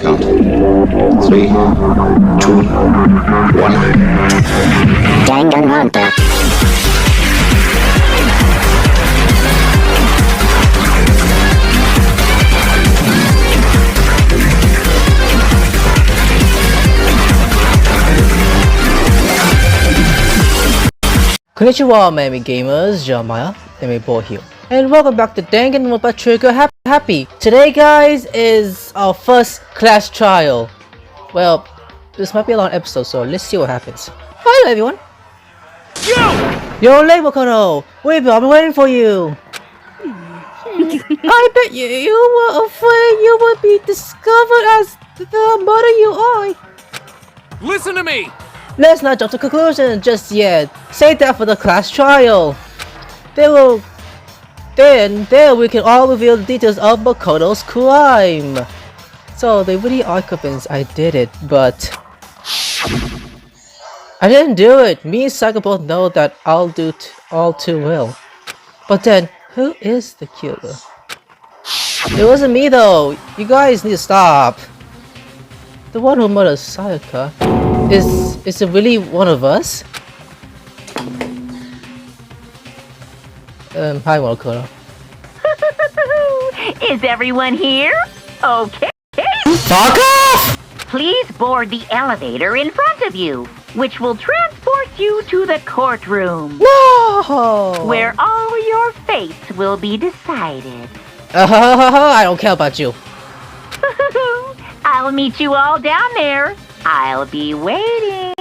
count. 3, 2, 1. Danganronpa. Konnichiwa, Miami Gamers, Jeremiah-Senpai here. And welcome back to Danganronpa Trigger Happy. Today, guys, is our first class trial. Well, this might be a long episode, so let's see what happens. Hello, everyone. Yo, Label Kono! We've been waiting for you. I bet you were afraid you would be discovered as the mother you are. Listen to me! Let's not jump to conclusions just yet. Save that for the class trial. There we can all reveal the details of Makoto's crime. So they really are convinced I did it, but I didn't do it. Me and Saga both know that I'll do all too well. But then, who is the killer? It wasn't me though. You guys need to stop. The one who murdered Sayaka is it really one of us? Hi, Makoto. Is everyone here? Okay. Fuck off! Please board the elevator in front of you, which will transport you to the courtroom, No! where all your fates will be decided. I don't care about you. I'll meet you all down there. I'll be waiting.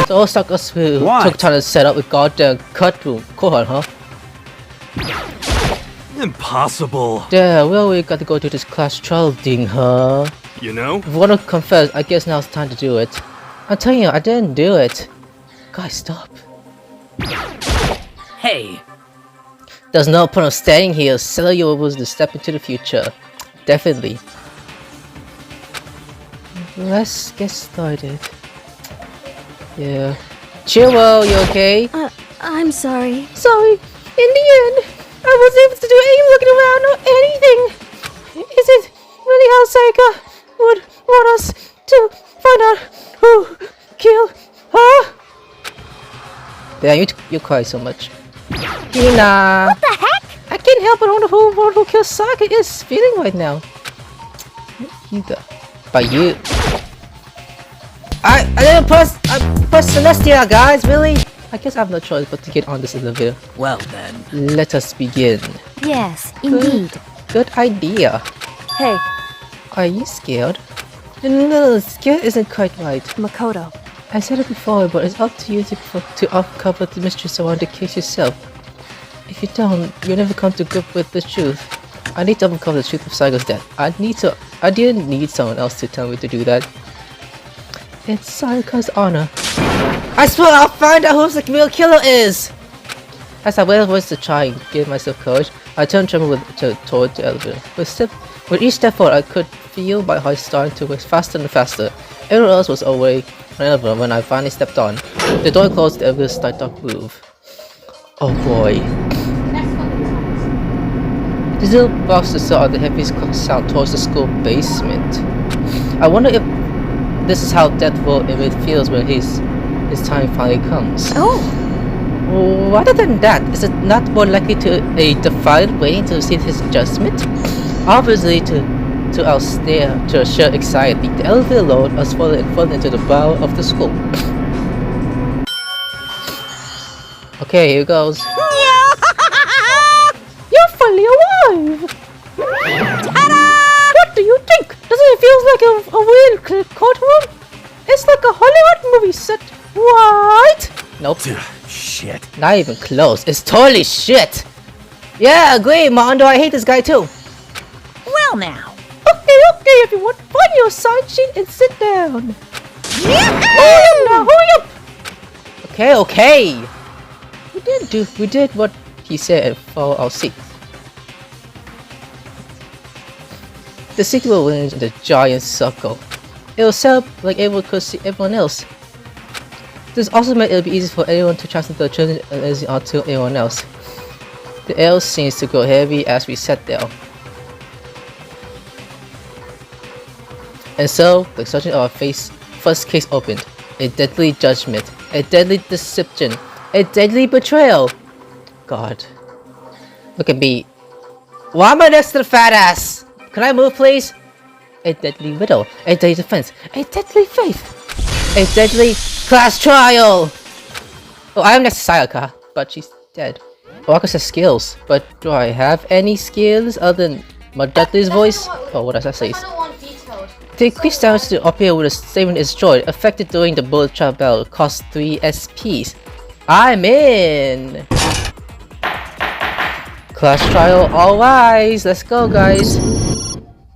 Those suckers who took time to set up a goddamn courtroom, huh? Impossible. Yeah, well, we got to go to this class trial thing, huh? You know? If you wanna confess, I guess now's the time to do it. I'm telling you, I didn't do it. Guys, stop. Hey! There's no point of staying here. Selling you was to step into the future. Definitely. Let's get started. Yeah. Chill, you okay? I'm sorry. Sorry. In the end, I wasn't able to do any looking around or anything. Is it really how Sayaka would want us to find out who killed her? Damn, you cry so much. Hina! What the heck? I can't help but wonder who killed Sayaka is feeling right now. Either. By you. I didn't press Celestia, guys, really? I guess I have no choice but to get on this elevator. Well then. Let us begin. Yes, indeed. Good idea. Hey, Are you scared? No, scared isn't quite right. Makoto. I said it before, but it's up to you to uncover the mystery around the case yourself. If you don't, you'll never come to grip with the truth. I need to uncover the truth of Saigo's death. I didn't need someone else to tell me to do that. It's Sayaka's honor. I swear I'll find out who the real killer is! As I waited for to try and give myself courage, I turned trembling toward the elevator. With each step forward, I could feel my heart starting to race faster and faster. Everyone else was away when I finally stepped on. The door closed, the elevator started to move. Oh boy. The little box saw the heaviest sound towards the school basement. I wonder if this is how deathful it feels when his time finally comes. Oh! Other than that, is it not more likely to a defiant waiting to receive his judgment? Obviously, to our sheer anxiety, the elevator load us further and further into the bow of the school. Okay, here goes. You're finally alive! Ta-da! What do you think? Doesn't it feel like a real courtroom? It's like a Hollywood movie set. What? Nope. Shit. Not even close. It's totally shit. Yeah, agree, Mondo. I hate this guy too. Well now. Okay, everyone. Find your sign sheet and sit down. Hurry up now, hurry up. Okay. We did what he said and follow our seat. The seat will arrange in a giant circle. It will set up like everyone could see everyone else. This also made it be easy for anyone to transfer the children energy onto everyone else. The air seems to grow heavy as we sat there. And so, the sergeant of our first case opened. A deadly judgment, a deadly deception, a deadly betrayal. God. Look at me. Why am I next to the fat ass? Can I move, please? A deadly riddle, a deadly defense, a deadly faith, a deadly class trial. Oh, I am next to Sayaka, but she's dead. Waka says skills, but do I have any skills other than Madutli's voice? Oh, what does that say? The increased damage to appear with a statement is destroyed, affected during the bullet trap battle, cost 3 SPs. I'm in! Class trial, all rise! Let's go, guys!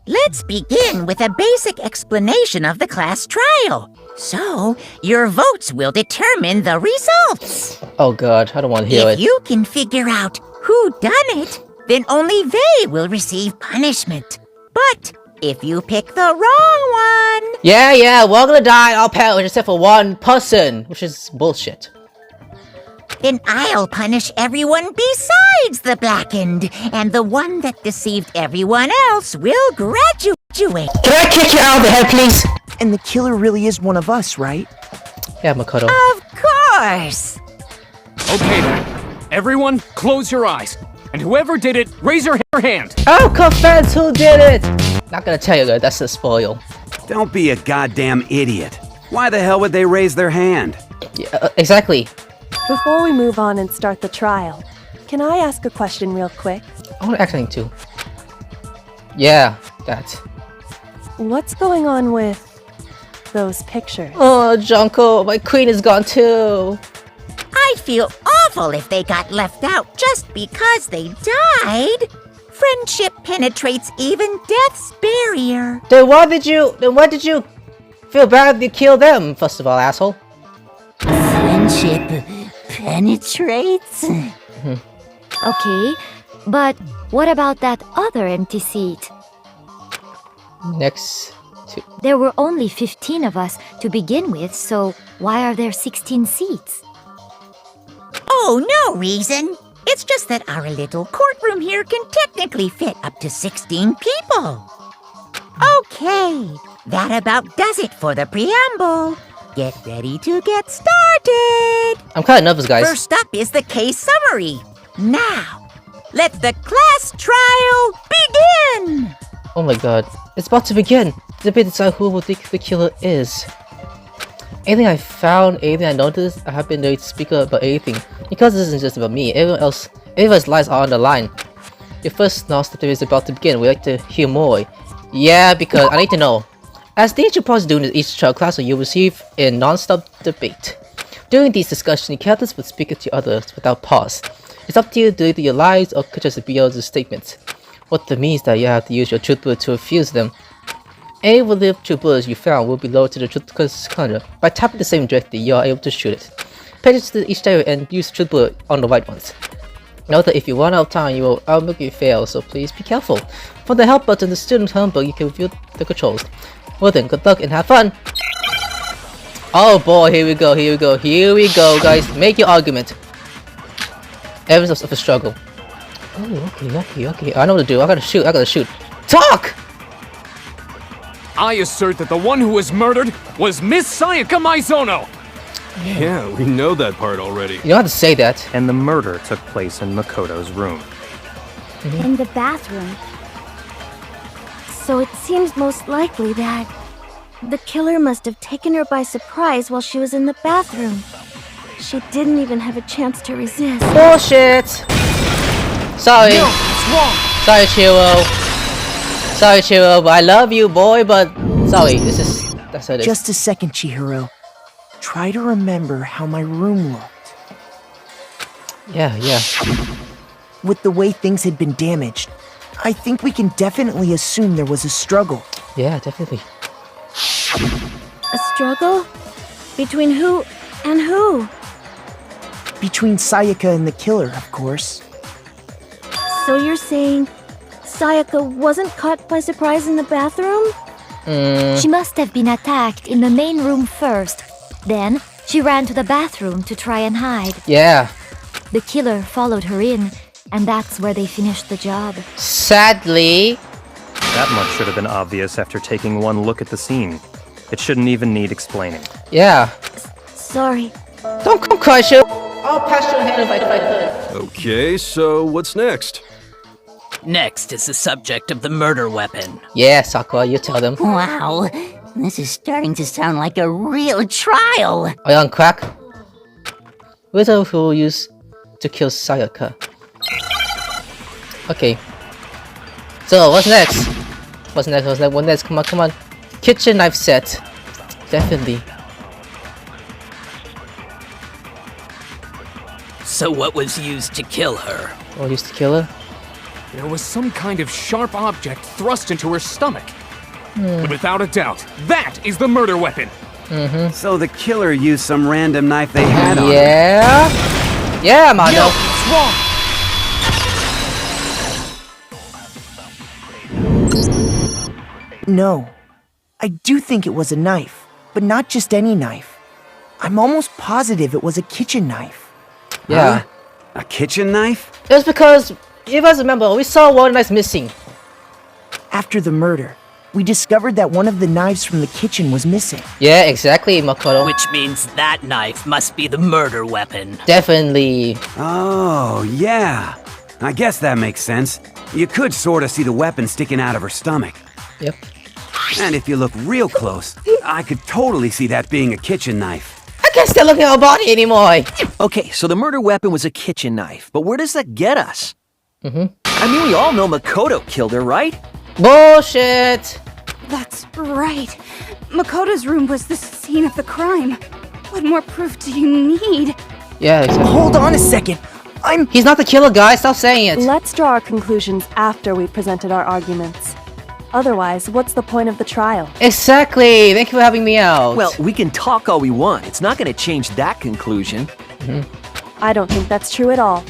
Let's begin with a basic explanation of the class trial. So, your votes will determine the results. Oh god, I don't want to hear If it. you can figure out who done it, then only they will receive punishment. But if you pick the wrong one... Yeah, we're all gonna die, all perish except for one person, which is bullshit. then I'll punish everyone besides the blackened, and the one that deceived everyone else will graduate. Can I kick you out of the head, please? And the killer really is one of us, right? Yeah, Makoto. Of course! Okay then. Everyone, close your eyes. And whoever did it, raise your hand. Oh, confess who did it! Not gonna tell you guys, that's a spoil. Don't be a goddamn idiot. Why the hell would they raise their hand? Yeah, exactly. Before we move on and start the trial, can I ask a question real quick? I want to ask something too. Yeah, that. What's going on with those pictures? Oh, Junko, my queen is gone too. I'd feel awful if they got left out just because they died. Friendship penetrates even death's barrier. Then why did you feel bad you killed them, first of all, asshole? Friendship penetrates? Okay, but what about that other empty seat? Next to... There were only 15 of us to begin with, so why are there 16 seats? Oh, no reason. It's just that our little courtroom here can technically fit up to 16 people. Okay, that about does it for the preamble. Get ready to get started. I'm kind of nervous, guys. First up is the case summary. Now, let the class trial begin. Oh my god. It's about to begin. The debate decide who will think the killer is. Anything I found, anything I noticed, I have been ready to speak up about anything. Because this isn't just about me, everyone's lives are on the line. Your first knowledge debate is about to begin. We'd like to hear more. Yeah, because I need to know. As the nature process doing each trial class, you'll receive a non-stop debate. During these discussions, the characters will speak to others without pause. It's up to you to do your lies or could just be other statements. What that means that you have to use your truth bullet to refuse them. Any of the truth bullets you found will be lowered to the truth counter. By tapping the same directly, you are able to shoot it. Pay attention to each stereo and use truth bullet on the right ones. Note that if you run out of time, you will automatically fail, so please be careful. For the help button, the student handbook, you can review the controls. Well then, good luck and have fun! Oh boy, here we go, guys. Make your argument. Evidence of a struggle. Oh, okay. I know what to do. I gotta shoot. Talk! I assert that the one who was murdered was Miss Sayaka Maizono. Yeah, we know that part already. You don't have to say that. And the murder took place in Makoto's room. In the bathroom. So it seems most likely that the killer must have taken her by surprise while she was in the bathroom. She didn't even have a chance to resist. Bullshit! Sorry. No, it's wrong. Sorry, Chiro, but I love you, boy, but sorry, that's how it is. Just a second, Chihiro. Try to remember how my room looked. Yeah. With the way things had been damaged, I think we can definitely assume there was a struggle. Yeah, definitely. A struggle? Between who and who? Between Sayaka and the killer, of course. So you're saying Sayaka wasn't caught by surprise in the bathroom? She must have been attacked in the main room first. Then, she ran to the bathroom to try and hide. Yeah. The killer followed her in, and that's where they finished the job. Sadly, That much should have been obvious after taking one look at the scene. It shouldn't even need explaining. Yeah. Sorry. Don't come crush you. I'll pass your hand if I could. Okay, so what's next? Next is the subject of the murder weapon. Yeah, Sakura, you tell them. Wow, this is starting to sound like a real trial. Are you on crack? Widow who used to kill Sayaka. Okay. So, what's next? What's next? What next? Come on, come on. Kitchen knife set. Definitely. So what was used to kill her? What used to kill her? There was some kind of sharp object thrust into her stomach. Without a doubt, that is the murder weapon. So the killer used some random knife they had on her. Yeah. Yeah, Mondo. No, it's wrong. No. I do think it was a knife, but not just any knife. I'm almost positive it was a kitchen knife. Yeah. Huh? A kitchen knife? It was because, if you guys remember, we saw one knife missing. After the murder, we discovered that one of the knives from the kitchen was missing. Yeah, exactly, Makoto. Which means that knife must be the murder weapon. Definitely. Oh, yeah. I guess that makes sense. You could sort of see the weapon sticking out of her stomach. Yep. And if you look real close, I could totally see that being a kitchen knife. I can't still look at her body anymore. Okay, so the murder weapon was a kitchen knife, but where does that get us? Mm-hmm. I mean, we all know Makoto killed her, right? Bullshit. That's right. Makoto's room was the scene of the crime. What more proof do you need? Yeah, exactly. Hold on a second. He's not the killer, guys. Stop saying it. Let's draw our conclusions after we've presented our arguments. Otherwise, what's the point of the trial? Exactly. Thank you for having me out. Well, we can talk all we want. It's not going to change that conclusion. I don't think that's true at all.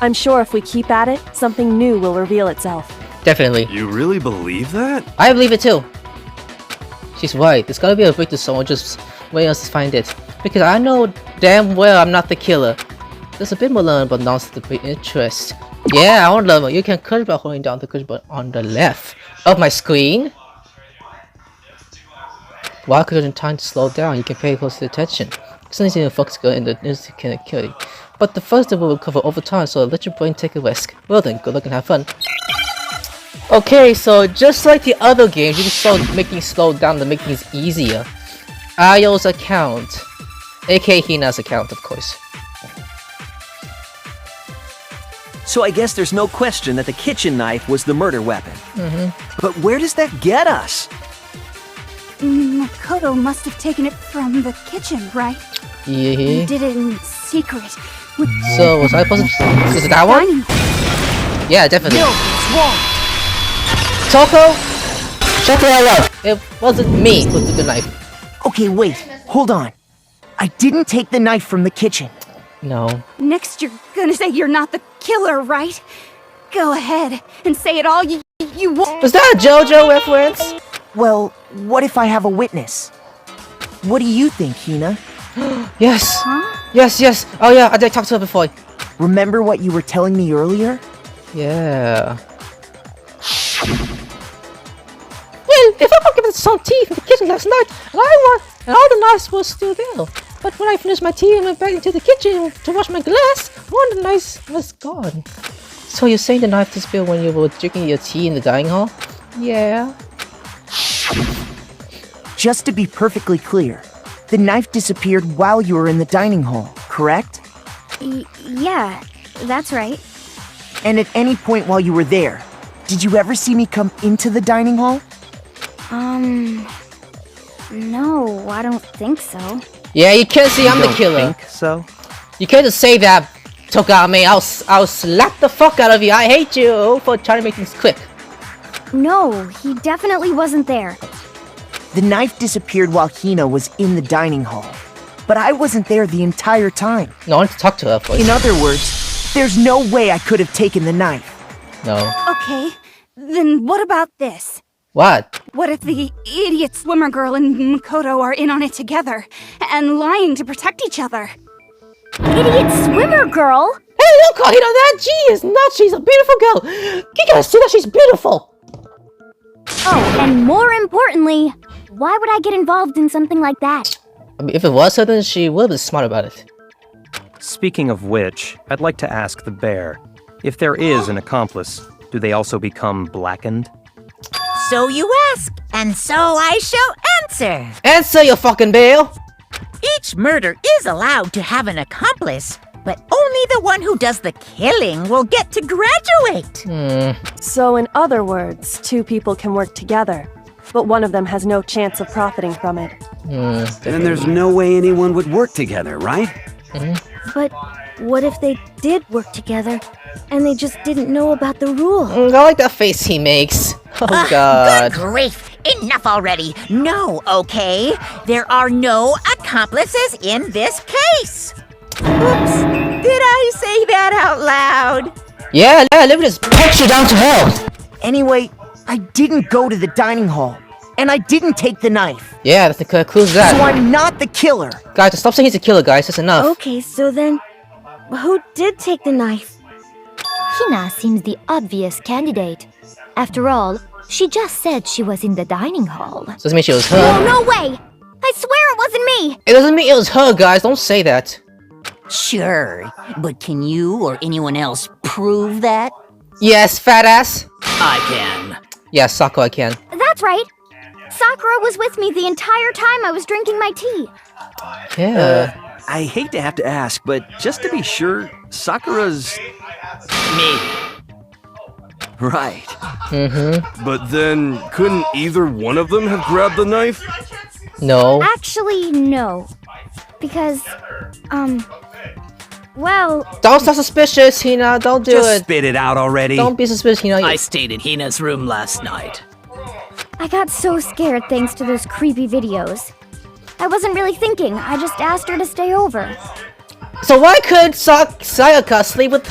I'm sure if we keep at it, something new will reveal itself. Definitely. You really believe that? I believe it too. She's right. There's gotta be a break to someone just waiting us to find it. Because I know damn well I'm not the killer. There's a bit more learn but not the big interest. Yeah, I want to learn. You can cut by holding down the push button on the left of my screen. While clicking time to slow down, you can pay close attention. It's not easy to focus in the instant killing. But the first level will recover over time, so let your brain take a risk. Well then, good luck and have fun. Okay, so just like the other games, you can start making slow down to make things easier. Ayo's account, aka Hina's account, of course. So I guess there's no question that the kitchen knife was the murder weapon. But where does that get us? Makoto must have taken it from the kitchen, right? Yeah. He did it in secret. So was I supposed to? Is it that one? Yeah, definitely. No, it's wrong. Toko, shut the hell up. It wasn't me who took the knife. Okay, wait. Hold on. I didn't take the knife from the kitchen. No. Next, you're gonna say you're not the killer, right? Go ahead and say it all you want. Was that a JoJo reference? Well, what if I have a witness? What do you think, Hina? Yes. Huh? Yes. Oh yeah, I did talk to her before. Remember what you were telling me earlier? Yeah. Well, if I were given some tea from the kitchen last night, and all the knives were still there. But when I finished my tea and went back into the kitchen to wash my glass, one of the knives was gone. So you're saying the knife disappeared when you were drinking your tea in the dining hall? Yeah. Just to be perfectly clear, the knife disappeared while you were in the dining hall, correct? Yeah, that's right. And at any point while you were there, did you ever see me come into the dining hall? No, I don't think so. Yeah, you can't see I'm the killer. Think so? You can't just say that, Tokame. I'll slap the fuck out of you. I hate you for trying to make things quick. No, he definitely wasn't there. The knife disappeared while Hina was in the dining hall. But I wasn't there the entire time. No, I want to talk to her first. In other words, there's no way I could have taken the knife. No. Okay, then what about this? What? What if the idiot swimmer girl and Makoto are in on it together and lying to protect each other? Idiot swimmer girl? Hey, don't call Hina that! She is not! She's a beautiful girl! You gotta see that she's beautiful! Oh, and more importantly, why would I get involved in something like that? I mean, if it was her, then she would have been smart about it. Speaking of which, I'd like to ask the bear, if there is an accomplice, do they also become blackened? So you ask, and so I shall answer. Answer, you fucking bail! Each murder is allowed to have an accomplice, but only the one who does the killing will get to graduate. So in other words, two people can work together, but one of them has no chance of profiting from it. Then there's no way anyone would work together, right? But what if they did work together, and they just didn't know about the rule? I like that face he makes. Oh god. Good grief! Enough already! No, okay? There are no accomplices in this case! Oops! Did I say that out loud? Yeah, let me just punch you down to hell! Anyway, I didn't go to the dining hall, and I didn't take the knife. Yeah, that concludes that. So I'm not the killer. Guys, just stop saying he's a killer, guys. That's enough. Okay, so then, who did take the knife? Hina seems the obvious candidate. After all, she just said she was in the dining hall. So does it mean she was her? No way! I swear it wasn't me! It doesn't mean it was her, guys. Don't say that. Sure, but can you or anyone else prove that? Yes, fat ass. I can. Yeah, Sako, I can. That's right! Sakura was with me the entire time I was drinking my tea. Yeah. I hate to have to ask, but just to be sure, Sakura's... Me. Right. But then, couldn't either one of them have grabbed the knife? No. Actually, no. Because, well... Don't sound suspicious, Hina. Don't do Just it. spit it out already. Don't be suspicious, Hina. I stayed in Hina's room last night. I got so scared thanks to those creepy videos. I wasn't really thinking, I just asked her to stay over. So why could Sayaka sleep with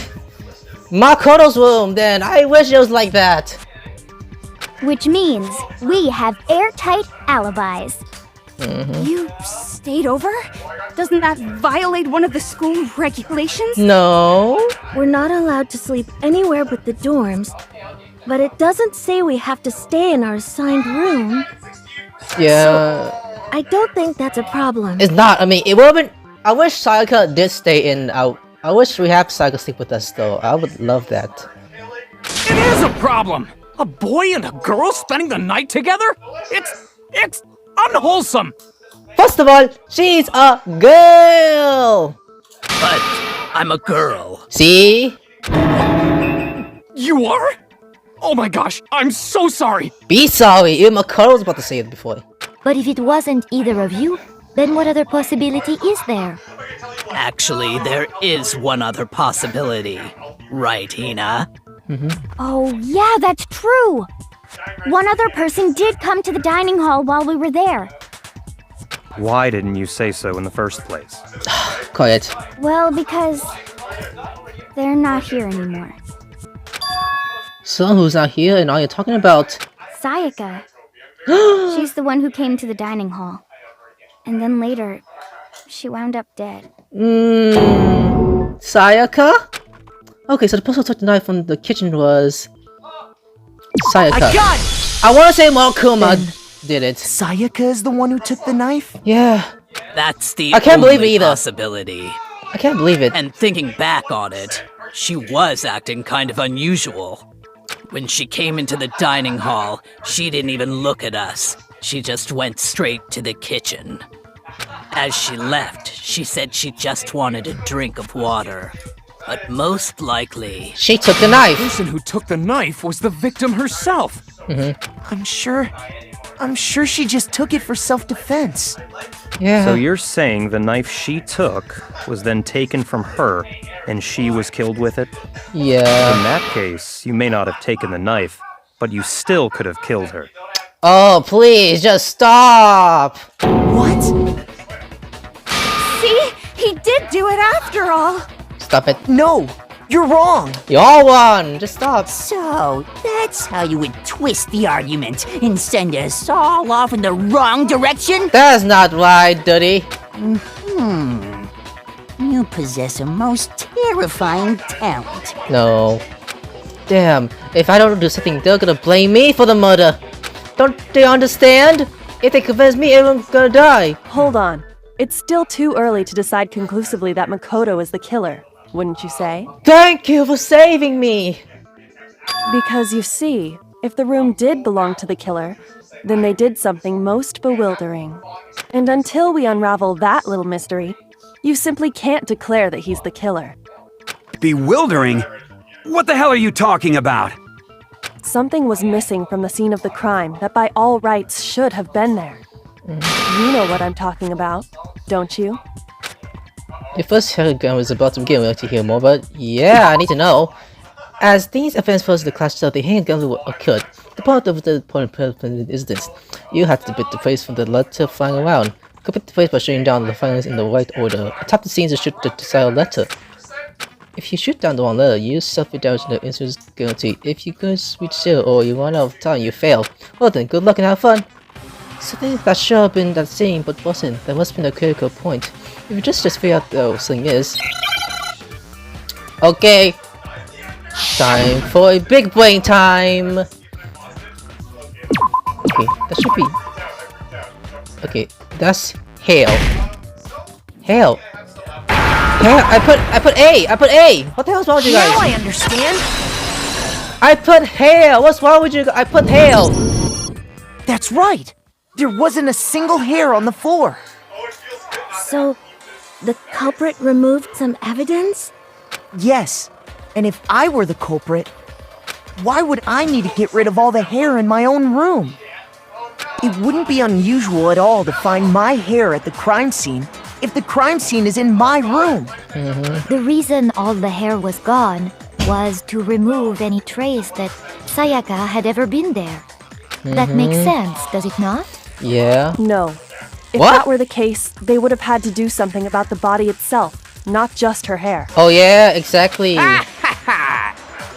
Makoto's room then? I wish it was like that. Which means we have airtight alibis. You stayed over? Doesn't that violate one of the school regulations? No. We're not allowed to sleep anywhere but the dorms, but it doesn't say we have to stay in our assigned room. Yeah. So, I don't think that's a problem. It's not. I mean, it would have been... I wish Sayaka did stay in. I wish we have Sayaka sleep with us, though. I would love that. It is a problem! A boy and a girl spending the night together? It's unwholesome! First of all, she's a girl! But I'm a girl. See? You are? Oh my gosh, I'm so sorry! Be sorry, even Makoto was about to say it before. But if it wasn't either of you, then what other possibility is there? Actually, there is one other possibility. Right, Hina? Oh, yeah, that's true! One other person did come to the dining hall while we were there. Why didn't you say so in the first place? Quiet. Well, because they're not here anymore. So who's not here and all you're talking about? Sayaka. She's the one who came to the dining hall. And then later, she wound up dead. Sayaka? Okay, so the person who took the knife from the kitchen was... Sayaka. I want to say Marukuma did it. Sayaka is the one who took the knife? Yeah. That's the I can't believe it only either. possibility. I can't believe it. And thinking back on it, she was acting kind of unusual. When she came into the dining hall, she didn't even look at us. She just went straight to the kitchen. As she left, she said she just wanted a drink of water. But most likely... She took the knife! The person who took the knife was the victim herself! I'm sure she just took it for self-defense. Yeah. So you're saying the knife she took was then taken from her, and she was killed with it? Yeah. In that case, you may not have taken the knife, but you still could have killed her. Oh, please, just stop! What? See? He did do it after all! Stop it. No! You're wrong! You all won! Just stop. So, that's how you would twist the argument and send us all off in the wrong direction? That's not right, Duddy. You possess a most terrifying talent. No. Damn, if I don't do something, they're gonna blame me for the murder. Don't they understand? If they convince me, everyone's gonna die. Hold on. It's still too early to decide conclusively that Makoto is the killer, wouldn't you say? Thank you for saving me! Because you see, if the room did belong to the killer, then they did something most bewildering. And until we unravel that little mystery, you simply can't declare that he's the killer. Bewildering? What the hell are you talking about? Something was missing from the scene of the crime that by all rights should have been there. You know what I'm talking about, don't you? The first telegram was about to begin, we'd like to hear more, but yeah, I need to know. As these events first the clash of the handgun occurred, the part of the point of the instance, you had to bit the face from the letter flying around. Complete the face by shooting down the findings in the right order. Tap the scenes to shoot the desired letter. If you shoot down the wrong letter, you suffer damage to the insurance guarantee. If you go reach 0 or you run out of time, you fail. Well then, good luck and have fun. Something that should have been that scene, but wasn't. That must have been a critical point. If you just figure out the thing is. Okay. Time for a big brain time! Okay, that should be... Okay, that's hail. Hail! Hail! I put A! What the hell's wrong with you guys? Now I understand! I put hail! What's wrong with you guys? I put hail! That's right! There wasn't a single hair on the floor! So, the culprit removed some evidence? Yes. And if I were the culprit, why would I need to get rid of all the hair in my own room? It wouldn't be unusual at all to find my hair at the crime scene if the crime scene is in my room. The reason all the hair was gone was to remove any trace that Sayaka had ever been there. That makes sense, does it not? Yeah. No. If What? that were the case, they would have had to do something about the body itself, not just her hair. Oh yeah, exactly.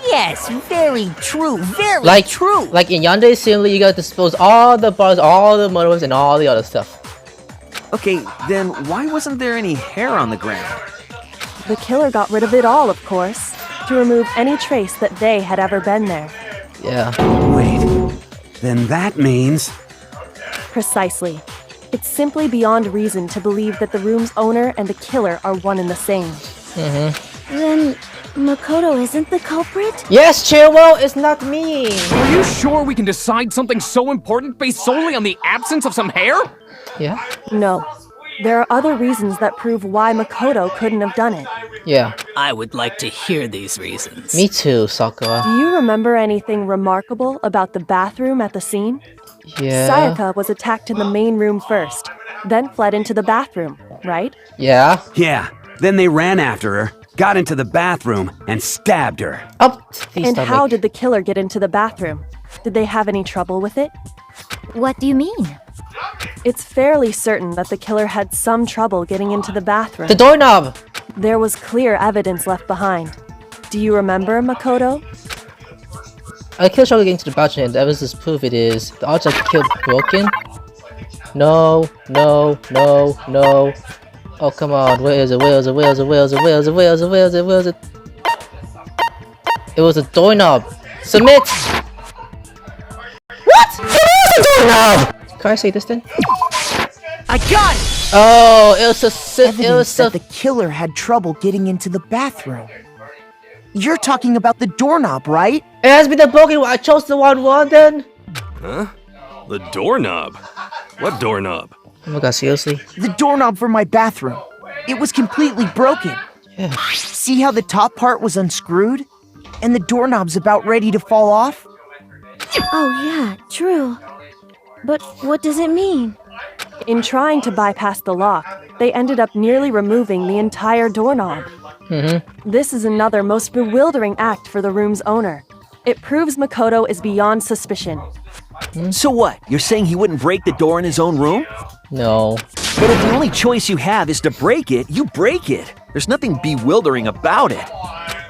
Yes, very true, very true. Like in Yandere Simply, you gotta dispose all the bars, all the murderers, and all the other stuff. Okay, then why wasn't there any hair on the ground? The killer got rid of it all, of course, to remove any trace that they had ever been there. Yeah. Wait, then that means... Precisely. It's simply beyond reason to believe that the room's owner and the killer are one and the same. Then Makoto isn't the culprit? Yes, Chirwo, it's not me. Are you sure we can decide something so important based solely on the absence of some hair? Yeah. No. There are other reasons that prove why Makoto couldn't have done it. Yeah. I would like to hear these reasons. Me too, Sakura. Do you remember anything remarkable about the bathroom at the scene? Yeah. Sayaka was attacked in the main room first, then fled into the bathroom, right? Yeah. Yeah, then they ran after her, got into the bathroom, and stabbed her. And how did the killer get into the bathroom? Did they have any trouble with it? What do you mean? It's fairly certain that the killer had some trouble getting into the bathroom. The doorknob! There was clear evidence left behind. Do you remember, Makoto? I killed Shogun getting to the bathroom, and the evidence proof it is the object killed broken. No. Oh come on, where is it? Where is it? It was a doorknob. Submit! What? It was a doorknob! Can I say this then? I got it! Oh, it was Evidence that the killer had trouble getting into the bathroom. You're talking about the doorknob, right? It has been the broken one. I chose the one then. Huh? The doorknob? What doorknob? Oh my god, seriously? The doorknob for my bathroom. It was completely broken. Yeah. See how the top part was unscrewed? And the doorknob's about ready to fall off? Oh yeah, true. But what does it mean? In trying to bypass the lock, they ended up nearly removing the entire doorknob. This is another most bewildering act for the room's owner. It proves Makoto is beyond suspicion. So what? You're saying he wouldn't break the door in his own room? No. But if the only choice you have is to break it, you break it. There's nothing bewildering about it.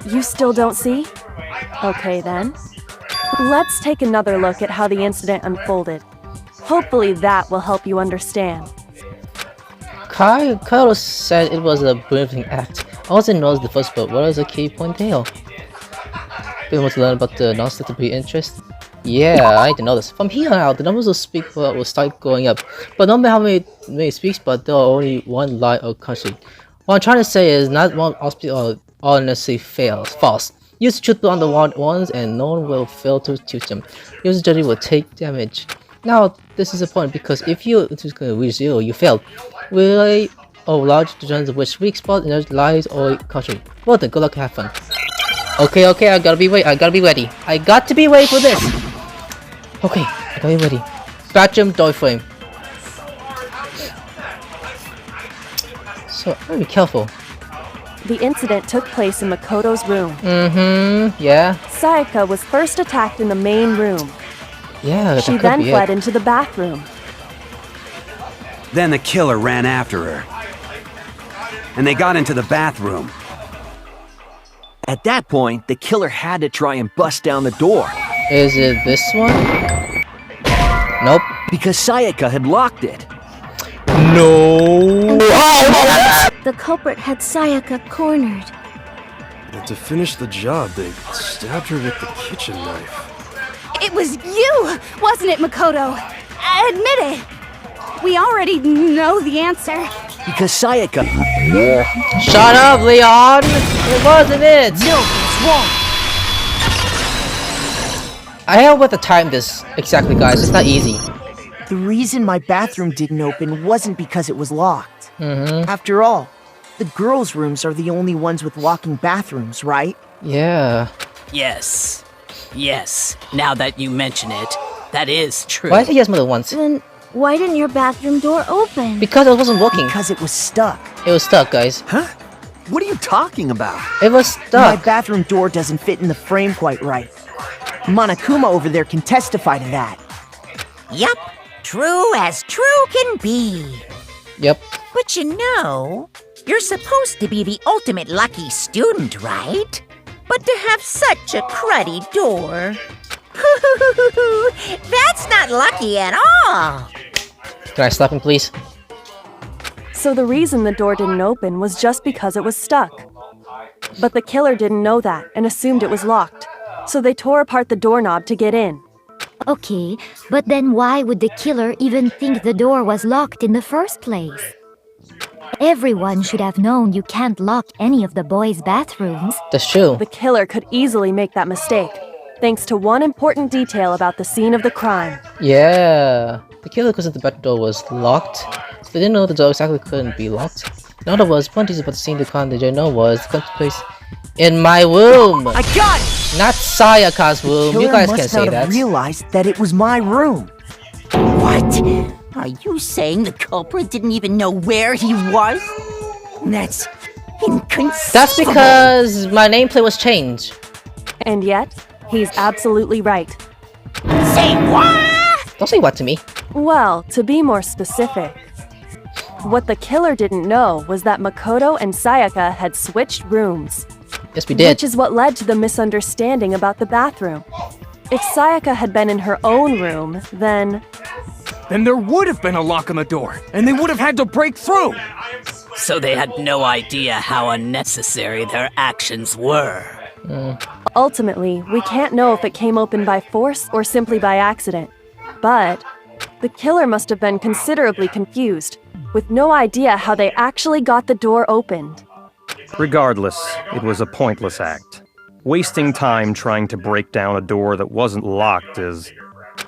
You still don't see? Okay then. Let's take another look at how the incident unfolded. Hopefully that will help you understand. Kyle said it was a brilliant act. I wasn't knows the first, but what is the key point there? Do you want to learn about the non-statutory interest? Yeah, I didn't know this. From here on out, the numbers of speak will start going up. But no matter how many speaks, but there are only one lie or country. What I'm trying to say is not one all necessarily false. Use truth on the ones and no one will fail to teach them. Use journey will take damage. Now, this is important because if you reach 0, you failed. Relay or large determines which weak spot in lies or country. Well then, good luck, have fun. Okay, I gotta be ready. I got to be ready for this. Okay, I gotta be ready. Bathroom door frame. So, be careful. The incident took place in Makoto's room. Yeah. Sayaka was first attacked in the main room. Yeah, she then fled into the bathroom. Then the killer ran after her. And they got into the bathroom. At that point, the killer had to try and bust down the door. Is it this one? Nope. Because Sayaka had locked it. No! The culprit had Sayaka cornered. And to finish the job, they stabbed her with the kitchen knife. It was you, wasn't it, Makoto? Admit it. We already know the answer. Because Sayaka... Shut up, Leon! It wasn't it! No, it's wrong. I have to time this exactly, guys. It's not easy. The reason my bathroom didn't open wasn't because it was locked. After all, the girls' rooms are the only ones with locking bathrooms, right? Yeah. Yes. Now that you mention it, that is true. Why did he yes more than once? Then why didn't your bathroom door open? Because it wasn't working. Because it was stuck. It was stuck, guys. Huh? What are you talking about? It was stuck. My bathroom door doesn't fit in the frame quite right. Monokuma over there can testify to that. Yup, true as true can be. Yep. But you know, you're supposed to be the ultimate lucky student, right? But to have such a cruddy door... That's not lucky at all! Can I slap him, please? So the reason the door didn't open was just because it was stuck. But the killer didn't know that and assumed it was locked. So they tore apart the doorknob to get in. Okay, but then why would the killer even think the door was locked in the first place? Everyone should have known you can't lock any of the boys' bathrooms. That's true. The killer could easily make that mistake, thanks to one important detail about the scene of the crime. Yeah. The killer because the back door was locked. So they didn't know the door exactly couldn't be locked. In other words, one detail about the scene of the crime they didn't know was the place in my room. I got it! Not Sayaka's room. You guys can't say that. I realized that it was my room. What? Are you saying the culprit didn't even know where he was? That's inconceivable. That's because my nameplate was changed. And yet, he's absolutely right. Say what? Don't say what to me. Well, to be more specific, what the killer didn't know was that Makoto and Sayaka had switched rooms. Yes, we did. Which is what led to the misunderstanding about the bathroom. If Sayaka had been in her own room, then there would have been a lock on the door, and they would have had to break through. So they had no idea how unnecessary their actions were. Ultimately, we can't know if it came open by force or simply by accident. But the killer must have been considerably confused, with no idea how they actually got the door opened. Regardless, it was a pointless act. Wasting time trying to break down a door that wasn't locked is...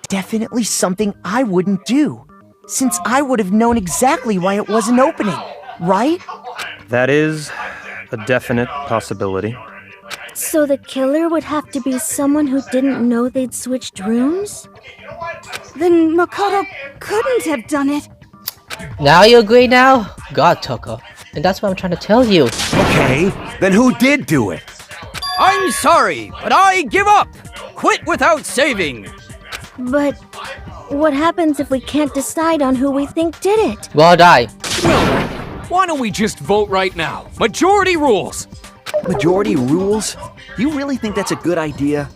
definitely something I wouldn't do, since I would have known exactly why it wasn't opening, right? That is a definite possibility. So the killer would have to be someone who didn't know they'd switched rooms? Then Makoto couldn't have done it. Now you agree now? God, Toko. And that's what I'm trying to tell you. Okay, then who did do it? I'm sorry, but I give up! Quit without saving! But what happens if we can't decide on who we think did it? Well, die. Why don't we just vote right now? Majority rules! Majority rules? You really think that's a good idea?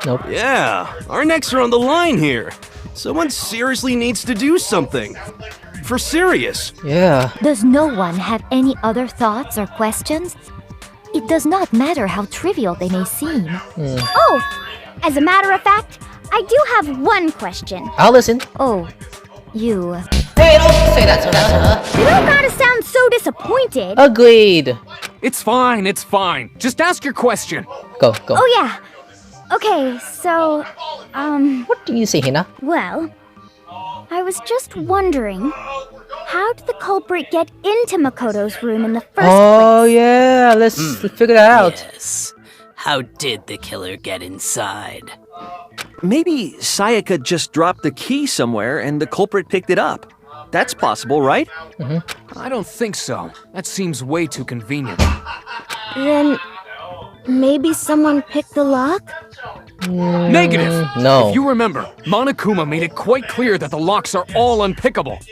Nope. Yeah, our necks are on the line here. Someone seriously needs to do something. For serious. Yeah. Does no one have any other thoughts or questions? It does not matter how trivial they may seem. Oh, as a matter of fact, I do have one question. I'll listen. Oh, you. Hey, don't say that to her. You don't gotta sound so disappointed. Agreed. It's fine, it's fine. Just ask your question. Go. Oh, yeah. Okay, so, What do you say, Hina? well, I was just wondering, how did the culprit get into Makoto's room in the first Oh, yeah. Let's figure that out. Yes. How did the killer get inside? Maybe Sayaka just dropped the key somewhere and the culprit picked it up. That's possible, right? I don't think so. That seems way too convenient. Then maybe someone picked the lock? Negative! No. If you remember, Monokuma made it quite clear that the locks are all unpickable.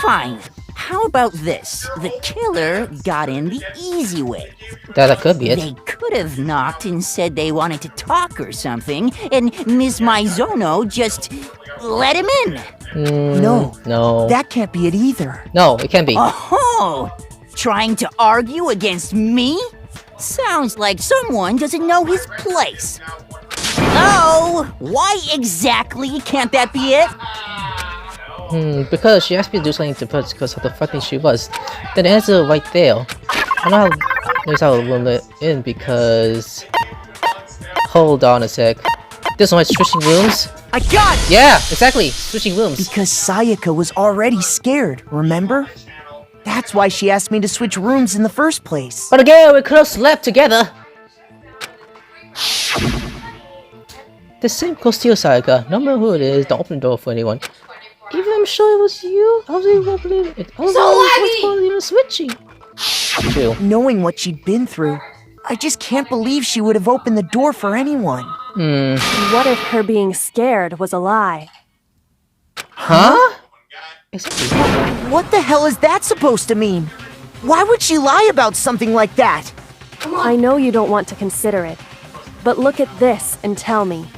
Fine. How about this? The killer got in the easy way. That could be it. They could have knocked and said they wanted to talk or something, and Ms. Maizono just let him in. No. That can't be it either. No, it can't be. Oh, trying to argue against me? Sounds like someone doesn't know his place. Oh, why exactly can't that be it? Because she asked me to do something to put because of the fucking she was. Then the answer right there. I know how I will let in because. Hold on a sec. This one is switching rooms. I got it! Yeah, exactly. Switching rooms. Because Sayaka was already scared, remember? That's why she asked me to switch rooms in the first place. But again, we could have slept together. The same goes to you, Sayaka. No matter who it is, don't open the door for anyone. Even I'm sure it was you. I was even believe it. I was even switching. True. Knowing what she'd been through, I just can't believe she would have opened the door for anyone. What if her being scared was a lie? Huh? What the hell is that supposed to mean? Why would she lie about something like that? I know you don't want to consider it, but look at this and tell me.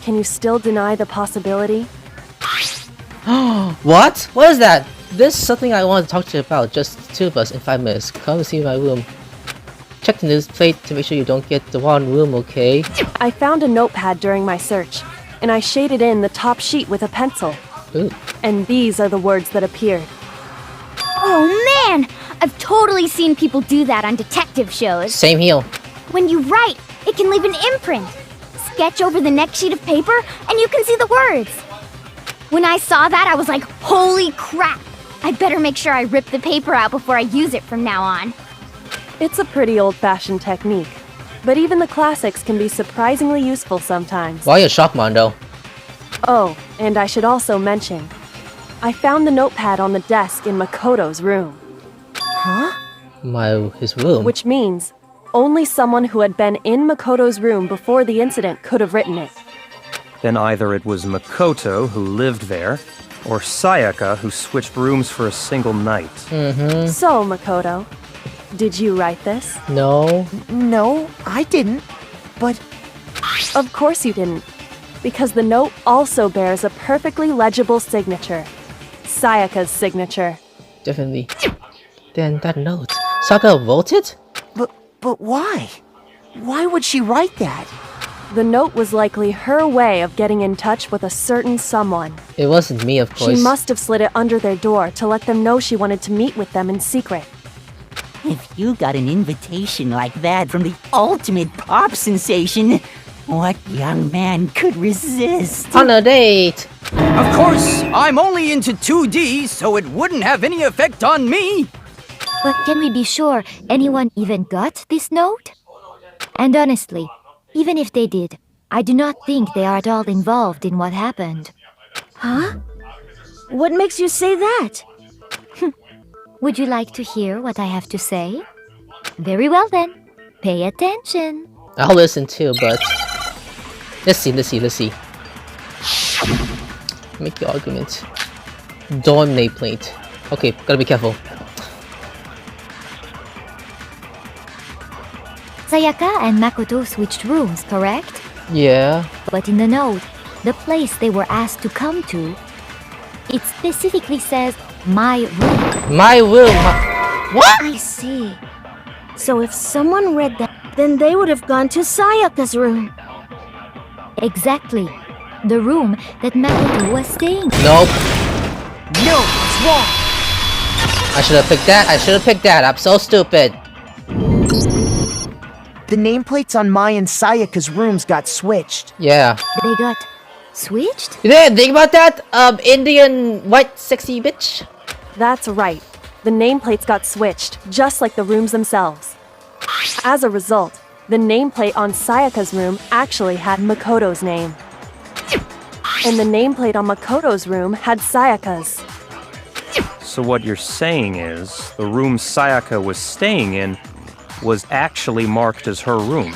Can you still deny the possibility? What? What is that? This is something I want to talk to you about. Just the two of us in 5 minutes. Come see my room. Check the news plate to make sure you don't get the wrong room, okay? I found a notepad during my search, and I shaded in the top sheet with a pencil. Ooh. And these are the words that appeared. Oh man! I've totally seen people do that on detective shows. Same here. When you write, it can leave an imprint. Sketch over the next sheet of paper, and you can see the words. When I saw that, I was like, holy crap! I better make sure I rip the paper out before I use it from now on. It's a pretty old-fashioned technique, but even the classics can be surprisingly useful sometimes. Why you shocked, Mondo? Oh, and I should also mention, I found the notepad on the desk in Makoto's room. Huh? His room? Which means only someone who had been in Makoto's room before the incident could have written it. Then either it was Makoto who lived there, or Sayaka who switched rooms for a single night. So, Makoto, did you write this? No. No, I didn't. But... Of course you didn't. Because the note also bears a perfectly legible signature. Sayaka's signature. Definitely. Then that note. Sayaka wrote it? But why? Why would she write that? The note was likely her way of getting in touch with a certain someone. It wasn't me, of course. She must have slid it under their door to let them know she wanted to meet with them in secret. If you got an invitation like that from the ultimate pop sensation, what young man could resist? On a date! Of course, I'm only into 2D, so it wouldn't have any effect on me. But can we be sure anyone even got this note? And honestly, even if they did, I do not think they are at all involved in what happened. Huh? What makes you say that? Would you like to hear what I have to say? Very well then. Pay attention. I'll listen too, but... Let's see. Make your argument. Dominate plate. Okay, gotta be careful. Sayaka and Makoto switched rooms, correct? Yeah. But in the note, the place they were asked to come to, it specifically says, my room. My room? What? I see. So if someone read that, then they would have gone to Sayaka's room. Exactly. The room that Makoto was staying in. Nope. No, it's wrong. I should have picked that. I should have picked that. I'm so stupid. The nameplates on Mai and Sayaka's rooms got switched. Yeah. They got switched? You didn't think about that? Indian white sexy bitch? That's right. The nameplates got switched, just like the rooms themselves. As a result, the nameplate on Sayaka's room actually had Makoto's name. And the nameplate on Makoto's room had Sayaka's. So what you're saying is, the room Sayaka was staying in was actually marked as her room.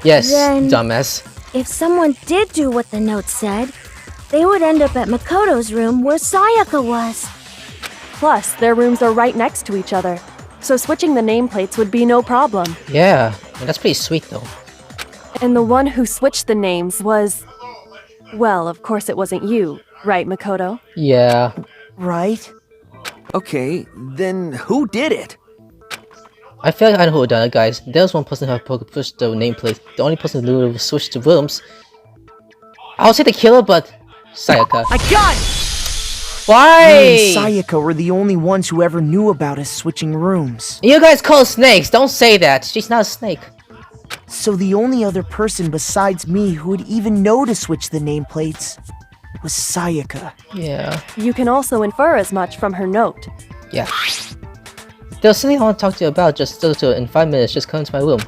Yes, Then- dumbass. If someone did do what the note said, they would end up at Makoto's room where Sayaka was. Plus, their rooms are right next to each other, so switching the nameplates would be no problem. Yeah, that's pretty sweet though. And the one who switched the names was... Well, of course it wasn't you, right, Makoto? Yeah. Right? Okay, then who did it? I feel like I know who done it, guys. There was one person who pushed the nameplate. The only person who switched the rooms. I would say the killer, but Sayaka. I got it! Why? Me and Sayaka were the only ones who ever knew about us switching rooms. You guys call snakes. Don't say that. She's not a snake. So the only other person besides me who would even know to switch the nameplates was Sayaka. Yeah. You can also infer as much from her note. Yeah. There's something I want to talk to you about. Just in 5 minutes. Just come to my room.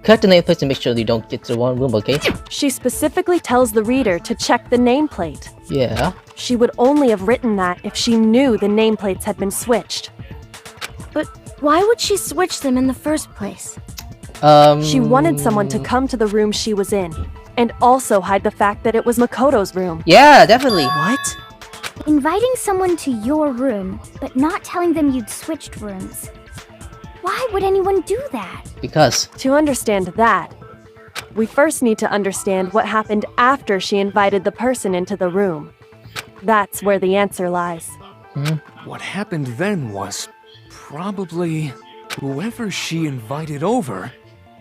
Collect the nameplates and make sure you don't get to the wrong room, okay? She specifically tells the reader to check the nameplate. Yeah. She would only have written that if she knew the nameplates had been switched. But why would she switch them in the first place? She wanted someone to come to the room she was in, and also hide the fact that it was Makoto's room. Yeah, definitely. What? Inviting someone to your room, but not telling them you'd switched rooms. Why would anyone do that? Because. To understand that, we first need to understand what happened after she invited the person into the room. That's where the answer lies. What happened then was probably whoever she invited over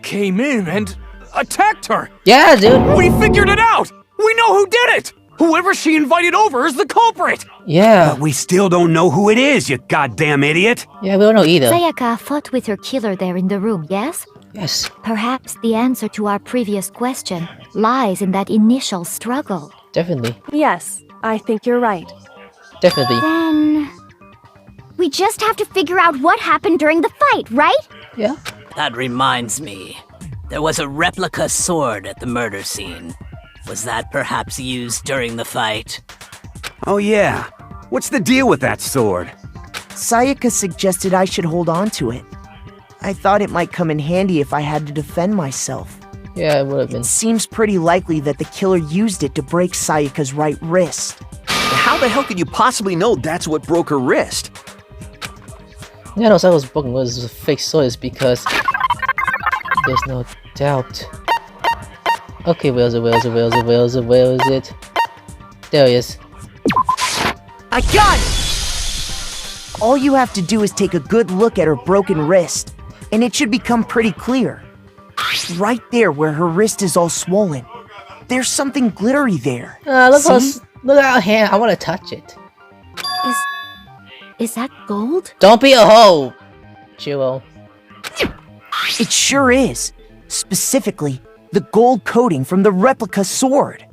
came in and attacked her. Yeah, dude. We figured it out. We know who did it. Whoever she invited over is the culprit. Yeah. But we still don't know who it is, you goddamn idiot. Yeah, we don't know either. Sayaka fought with her killer there in the room, yes? Yes. Perhaps the answer to our previous question lies in that initial struggle. Definitely. Yes, I think you're right. Definitely. Then we just have to figure out what happened during the fight, right? Yeah. That reminds me. There was a replica sword at the murder scene. Was that perhaps used during the fight? Oh yeah. What's the deal with that sword? Sayaka suggested I should hold on to it. I thought it might come in handy if I had to defend myself. Yeah, it would have been. It seems pretty likely that the killer used it to break Sayaka's right wrist. How the hell could you possibly know that's what broke her wrist? Yeah, no, I was broken was a fake sword is because there's no doubt. Okay, where is it? Where is it? There he is. I got it! All you have to do is take a good look at her broken wrist, and it should become pretty clear. Right there where her wrist is all swollen. There's something glittery there. Look at her hand. I want to touch it. Is that gold? Don't be a hoe, Chiro. It sure is. Specifically, the gold coating from the replica sword.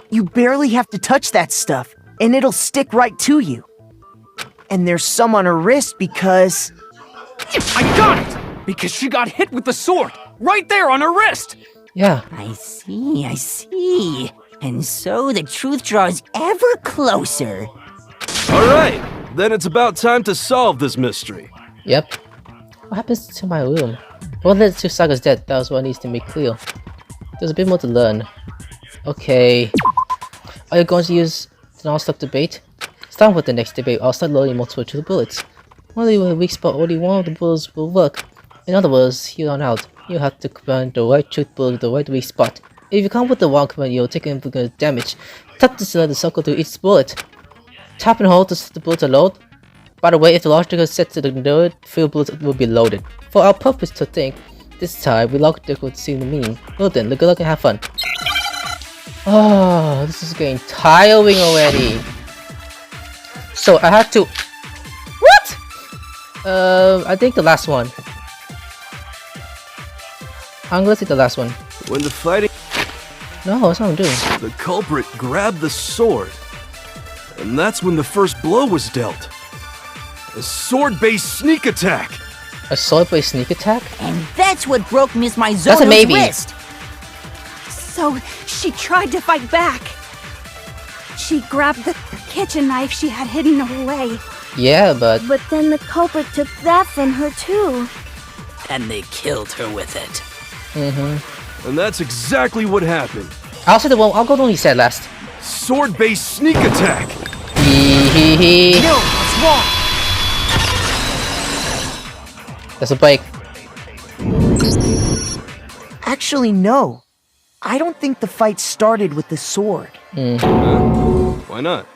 You barely have to touch that stuff, and it'll stick right to you. And there's some on her wrist because... I got it! Because she got hit with the sword, right there on her wrist! Yeah. I see. And so the truth draws ever closer. Alright, then it's about time to solve this mystery. Yep. What happens to my room? What led to Saga's death? That was what needs to be clear. There's a bit more to learn. Okay. Are you going to use the non-stop debate? Starting with the next debate, I'll start loading multiple truth bullets. Only with a weak spot, only one of the bullets will work. In other words, here on out, you have to command the right truth bullet with the right weak spot. If you come with the wrong command, you'll take infinite damage. Tap to select the circle to each bullet. Tap and hold to set the bullet to load. By the way, if the logic is set to the load, 3 bullets will be loaded. For our purpose to think, this time we lock the code to see the meaning. Well then, good luck and have fun. Oh, this is getting tiring already. So I have to... What? I think the last one. I'm gonna take the last one. When the fighting... No, that's what I'm doing. The culprit grabbed the sword. And that's when the first blow was dealt. A sword-based sneak attack. A sword-based sneak attack? And that's what broke Miss That's a Mizono's maybe. wrist. So she tried to fight back. She grabbed the kitchen knife she had hidden away. Yeah, but... But then the culprit took that from her too. And they killed her with it. And that's exactly what happened. I'll say the one. I'll go to what he said last. Sword-based sneak attack. No, what's wrong? That's a bike. Actually, no. I don't think the fight started with the sword. Why not?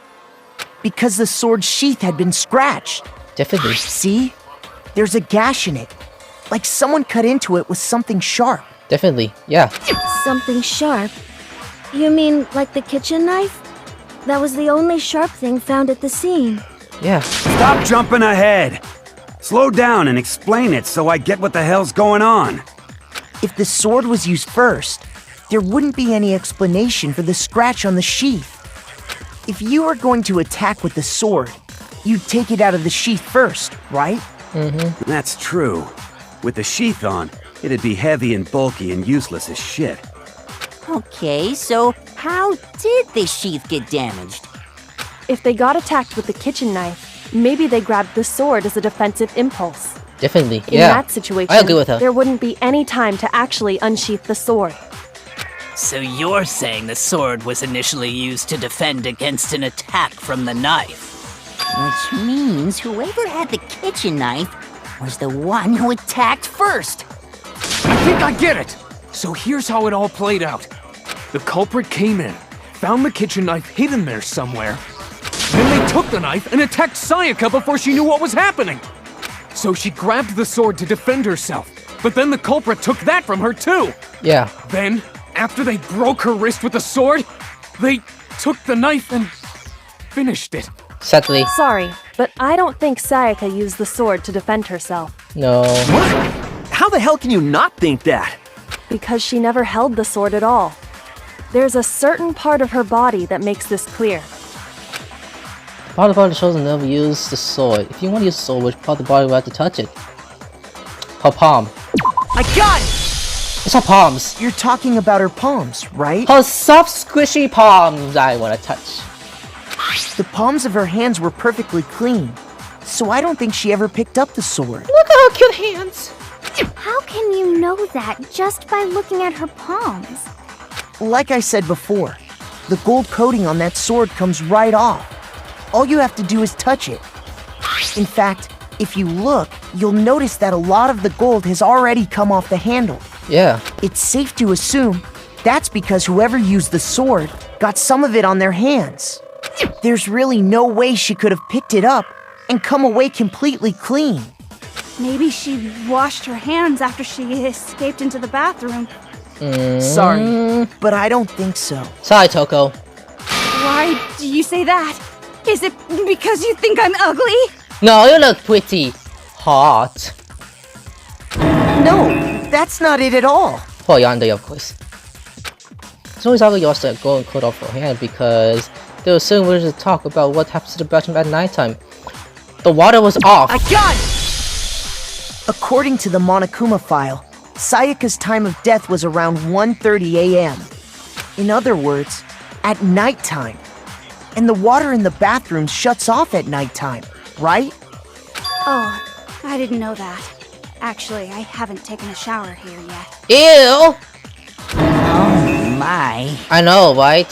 Because the sword's sheath had been scratched. Definitely. See? There's a gash in it. Like someone cut into it with something sharp. Definitely, yeah. Something sharp? You mean like the kitchen knife? That was the only sharp thing found at the scene. Yeah. Stop jumping ahead! Slow down and explain it so I get what the hell's going on. If the sword was used first, there wouldn't be any explanation for the scratch on the sheath. If you were going to attack with the sword, you'd take it out of the sheath first, right? That's true. With the sheath on, it'd be heavy and bulky and useless as shit. Okay, so how did the sheath get damaged? If they got attacked with the kitchen knife, maybe they grabbed the sword as a defensive impulse. Definitely, In yeah. that situation, I agree with her. there wouldn't be any time to actually unsheath the sword. So you're saying the sword was initially used to defend against an attack from the knife? Which means whoever had the kitchen knife was the one who attacked first. I think I get it! So here's how it all played out. The culprit came in, found the kitchen knife hidden there somewhere. Then they took the knife and attacked Sayaka before she knew what was happening. So she grabbed the sword to defend herself, but then the culprit took that from her too. Yeah. Then, after they broke her wrist with the sword, they took the knife and finished it. Sadly. Sorry, but I don't think Sayaka used the sword to defend herself. No. What? How the hell can you not think that? Because she never held the sword at all. There's a certain part of her body that makes this clear. Part of the body shows never use the sword. If you want to use the sword, which part of the body will have to touch it? Her palm. I got it! It's her palms. You're talking about her palms, right? Her soft, squishy palms I want to touch. The palms of her hands were perfectly clean, so I don't think she ever picked up the sword. Look at her cute hands. How can you know that just by looking at her palms? Like I said before, the gold coating on that sword comes right off. All you have to do is touch it. In fact, if you look, you'll notice that a lot of the gold has already come off the handle. Yeah. It's safe to assume that's because whoever used the sword got some of it on their hands. There's really no way she could have picked it up and come away completely clean. Maybe she washed her hands after she escaped into the bathroom. Sorry, but I don't think so. Sorry, Toko. Why do you say that? Is it because you think I'm ugly? No, you look pretty hot. No, that's not it at all. Oh, Yandere, of course. It's always how you also go and cut off her hand because there was certain ways to talk about what happens to the bathroom at nighttime. The water was off. I got it! According to the Monokuma file, Sayaka's time of death was around 1:30 a.m. In other words, at nighttime. And the water in the bathroom shuts off at nighttime, right? Oh, I didn't know that. Actually, I haven't taken a shower here yet. Ew! Oh my. I know, right?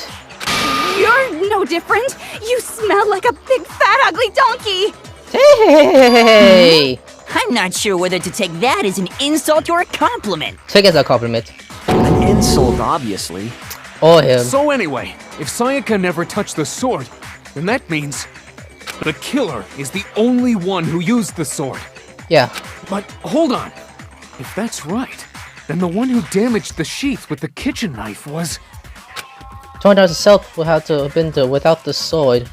You're no different. You smell like a big fat ugly donkey. Hey! I'm not sure whether to take that as an insult or a compliment. Take it as a compliment. An insult, obviously. Or him. So anyway, if Sayaka never touched the sword, then that means the killer is the only one who used the sword. Yeah. But hold on. If that's right, then the one who damaged the sheath with the kitchen knife was... Torn down itself would have to have been there without the sword.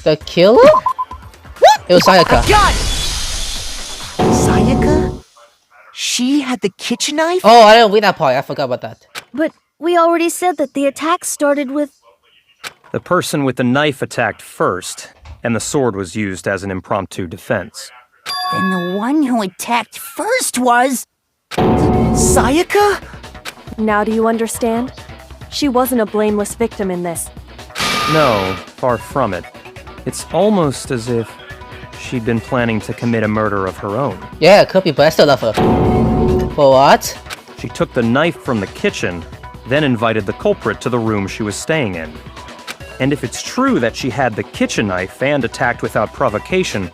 The killer? What? It was Sayaka. Sayaka? She had the kitchen knife? Oh, I didn't read that part. I forgot about that. But we already said that the attack started with... The person with the knife attacked first, and the sword was used as an impromptu defense. Then the one who attacked first was... Sayaka? Now do you understand? She wasn't a blameless victim in this. No, far from it. It's almost as if she'd been planning to commit a murder of her own. Yeah, it could be, but I still love her. For what? She took the knife from the kitchen, then invited the culprit to the room she was staying in. And if it's true that she had the kitchen knife and attacked without provocation...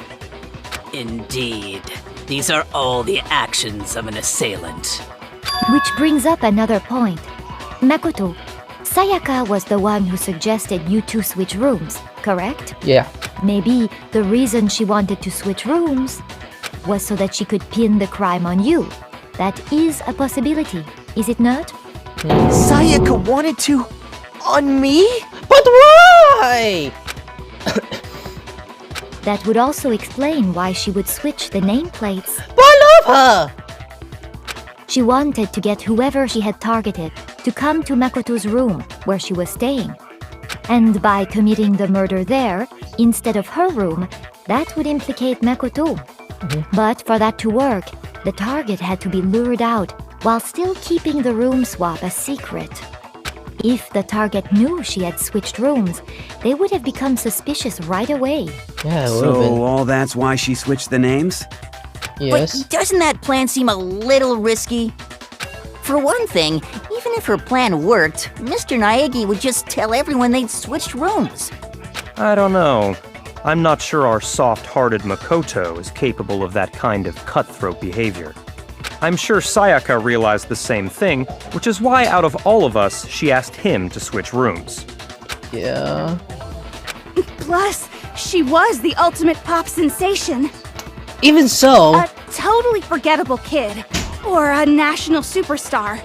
Indeed. These are all the actions of an assailant. Which brings up another point. Makoto, Sayaka was the one who suggested you two switch rooms, correct? Yeah. Maybe the reason she wanted to switch rooms was so that she could pin the crime on you. That is a possibility, is it not? Sayaka wanted to... on me? But why? That would also explain why she would switch the nameplates. But I love her! She wanted to get whoever she had targeted to come to Makoto's room where she was staying. And by committing the murder there, instead of her room, that would implicate Makoto. But for that to work, the target had to be lured out while still keeping the room swap a secret. If the target knew she had switched rooms, they would have become suspicious right away. Yeah, so all that's why she switched the names? Yes. But doesn't that plan seem a little risky? For one thing, even if her plan worked, Mr. Naegi would just tell everyone they'd switched rooms. I don't know. I'm not sure our soft-hearted Makoto is capable of that kind of cutthroat behavior. I'm sure Sayaka realized the same thing, which is why out of all of us, she asked him to switch rooms. Yeah. Plus, she was the ultimate pop sensation. Even so... A totally forgettable kid. Or a national superstar.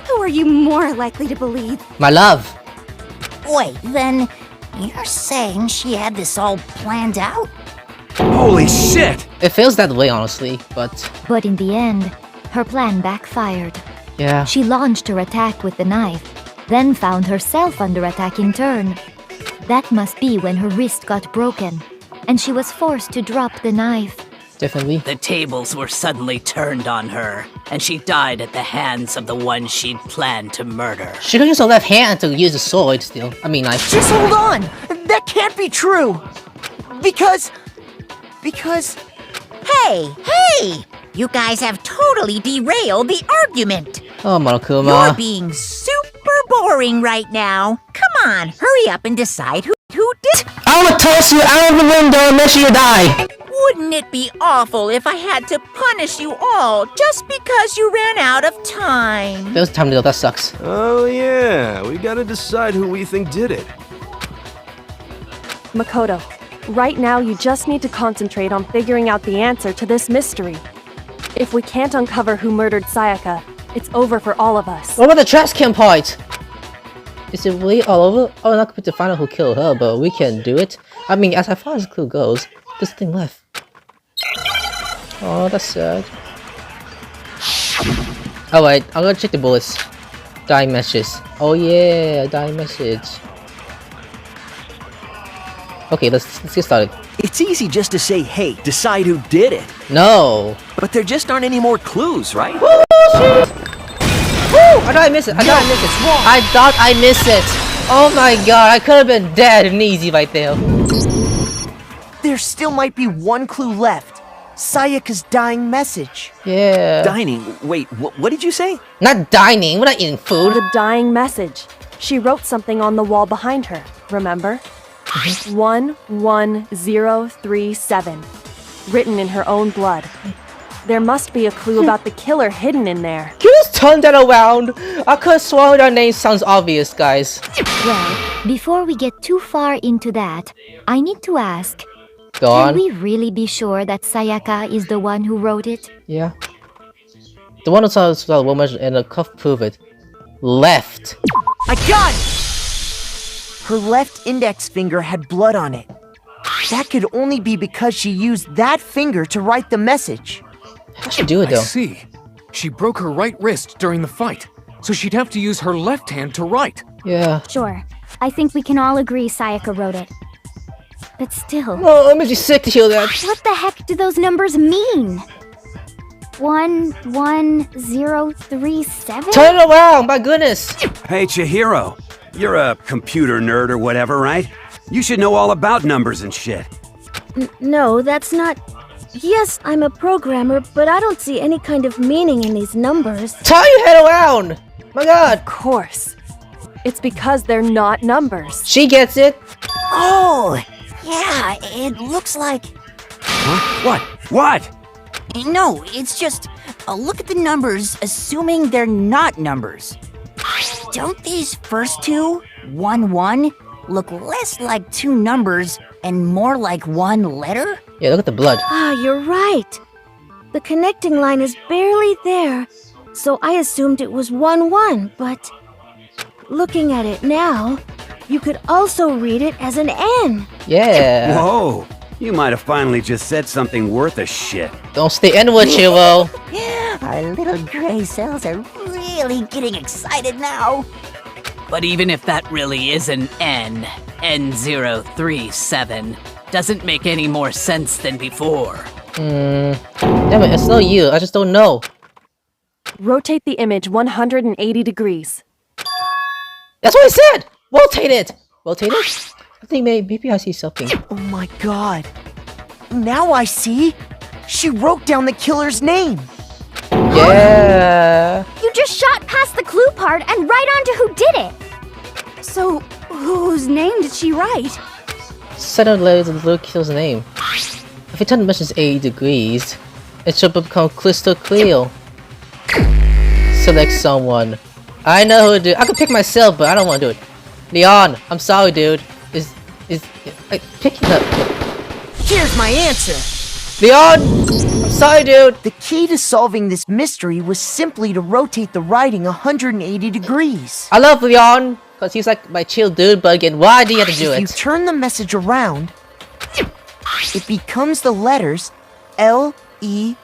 Who are you more likely to believe? My love. Wait, then you're saying she had this all planned out? Holy shit! It feels that way, honestly, but... But in the end, her plan backfired. Yeah. She launched her attack with the knife, then found herself under attack in turn. That must be when her wrist got broken, and she was forced to drop the knife. Definitely. The tables were suddenly turned on her, and she died at the hands of the one she'd planned to murder. She could use her left hand to use the sword still. I mean, knife. Just hold on! That can't be true! Because... Hey! You guys have totally derailed the argument. Oh, Monokuma. You're being super boring right now. Come on, hurry up and decide who did. I will toss you out of the window and let you die. Wouldn't it be awful if I had to punish you all just because you ran out of time? There was time to go, that sucks. Oh yeah, we gotta decide who we think did it. Makoto, right now you just need to concentrate on figuring out the answer to this mystery. If we can't uncover who murdered Sayaka, it's over for all of us. What about the trash can part? Is it really all over? Oh, not going to find out who killed her, but we can do it. I mean, as far as the clue goes, this thing left. Oh, that's sad. Alright, I'm gonna check the bullets. Dying messages. Oh yeah, dying message. Okay, let's get started. It's easy just to say, hey, decide who did it. No. But there just aren't any more clues, right? Oh, shit. Woo! I thought I missed it. I thought I missed it. Oh my god, I could have been dead and easy right there. There still might be one clue left. Sayaka's dying message. Yeah. Dining? Wait, what did you say? Not dining, we're not eating food. The dying message. She wrote something on the wall behind her, remember? 11037. Written in her own blood. There must be a clue about the killer hidden in there. Can you just turn that around? I could have sworn that name sounds obvious, guys. Well, before we get too far into that, I need to ask, Go on. can we really be sure that Sayaka is the one who wrote it? Yeah. The one who saw the woman and the cuff prove it. Left. I got it! her left index finger had blood on it. That could only be because she used that finger to write the message. How'd she do it, though? I see. She broke her right wrist during the fight, so she'd have to use her left hand to write. Yeah. Sure. I think we can all agree Sayaka wrote it. But still... Oh, I'm just sick to hear that. What the heck do those numbers mean? 11037? Turn it around, my goodness! Hey, Chihiro. You're a computer nerd or whatever, right? You should know all about numbers and shit. No, that's not... Yes, I'm a programmer, but I don't see any kind of meaning in these numbers. Turn your head around! My god! Of course. It's because they're not numbers. She gets it. Oh, yeah, it looks like... Huh? What? No, it's just, look at the numbers, assuming they're not numbers. Don't these first two, 1-1, look less like two numbers and more like one letter? Yeah, look at the blood. Ah, you're right. The connecting line is barely there, so I assumed it was 1-1, but... Looking at it now, you could also read it as an N. Yeah. Whoa. You might have finally just said something worth a shit. Don't stay N-word, Chiro. Our little gray cells are really getting excited now. But even if that really is an N, N037, doesn't make any more sense than before. Damn it, it's not you. I just don't know. Rotate the image 180 degrees. That's what I said! Rotate it! Rotate it? I think maybe I see something. Oh my god. Now I see. She wrote down the killer's name. Yeah. You just shot past the clue part and right onto who did it. So, whose name did she write? Set out letters of the little killer's name. If you turn the message 80 degrees, it should become crystal clear. Select someone. I know who to do. I could pick myself, but I don't want to do it. Leon, I'm sorry, dude. Is picking up? Here's my answer. Leon, I'm sorry, dude. The key to solving this mystery was simply to rotate the writing 180 degrees. I love Leon because he's like my chill dude, but again, why do you have to do it? If you turn the message around, it becomes the letters L-E-O-N.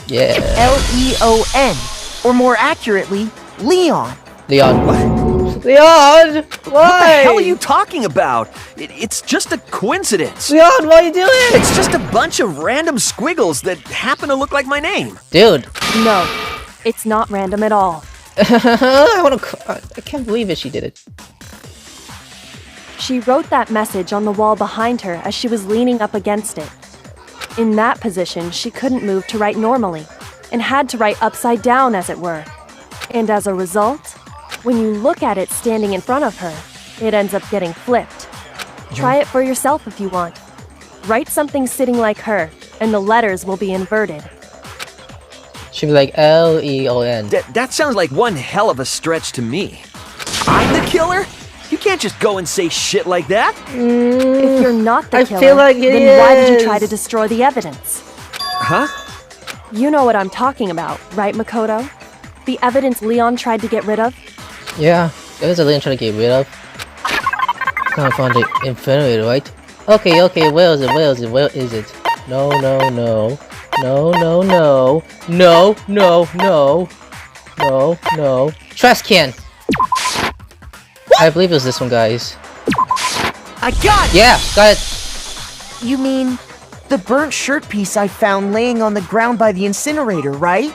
Yeah. L-E-O-N. Or more accurately, Leon. Leon. What? Leon! Why? What the hell are you talking about? It's just a coincidence. Leon, what are you doing? It's just a bunch of random squiggles that happen to look like my name. Dude. No, it's not random at all. I can't believe it, she did it. She wrote that message on the wall behind her as she was leaning up against it. In that position, she couldn't move to write normally, and had to write upside down, as it were. And as a result, when you look at it standing in front of her, it ends up getting flipped. Try it for yourself if you want. Write something sitting like her, and the letters will be inverted. She'll be like L-E-O-N. That sounds like one hell of a stretch to me. I'm the killer? You can't just go and say shit like that. If you're not the killer, feel like then why did you try to destroy the evidence? Huh? You know what I'm talking about, right, Makoto? The evidence Leon tried to get rid of? Yeah, that was a Leon trying to get rid of. Can't find the infinity, right? Okay, where is it? No. Trash can! I believe it was this one, guys. I got it! Yeah, got it! You mean the burnt shirt piece I found laying on the ground by the incinerator, right?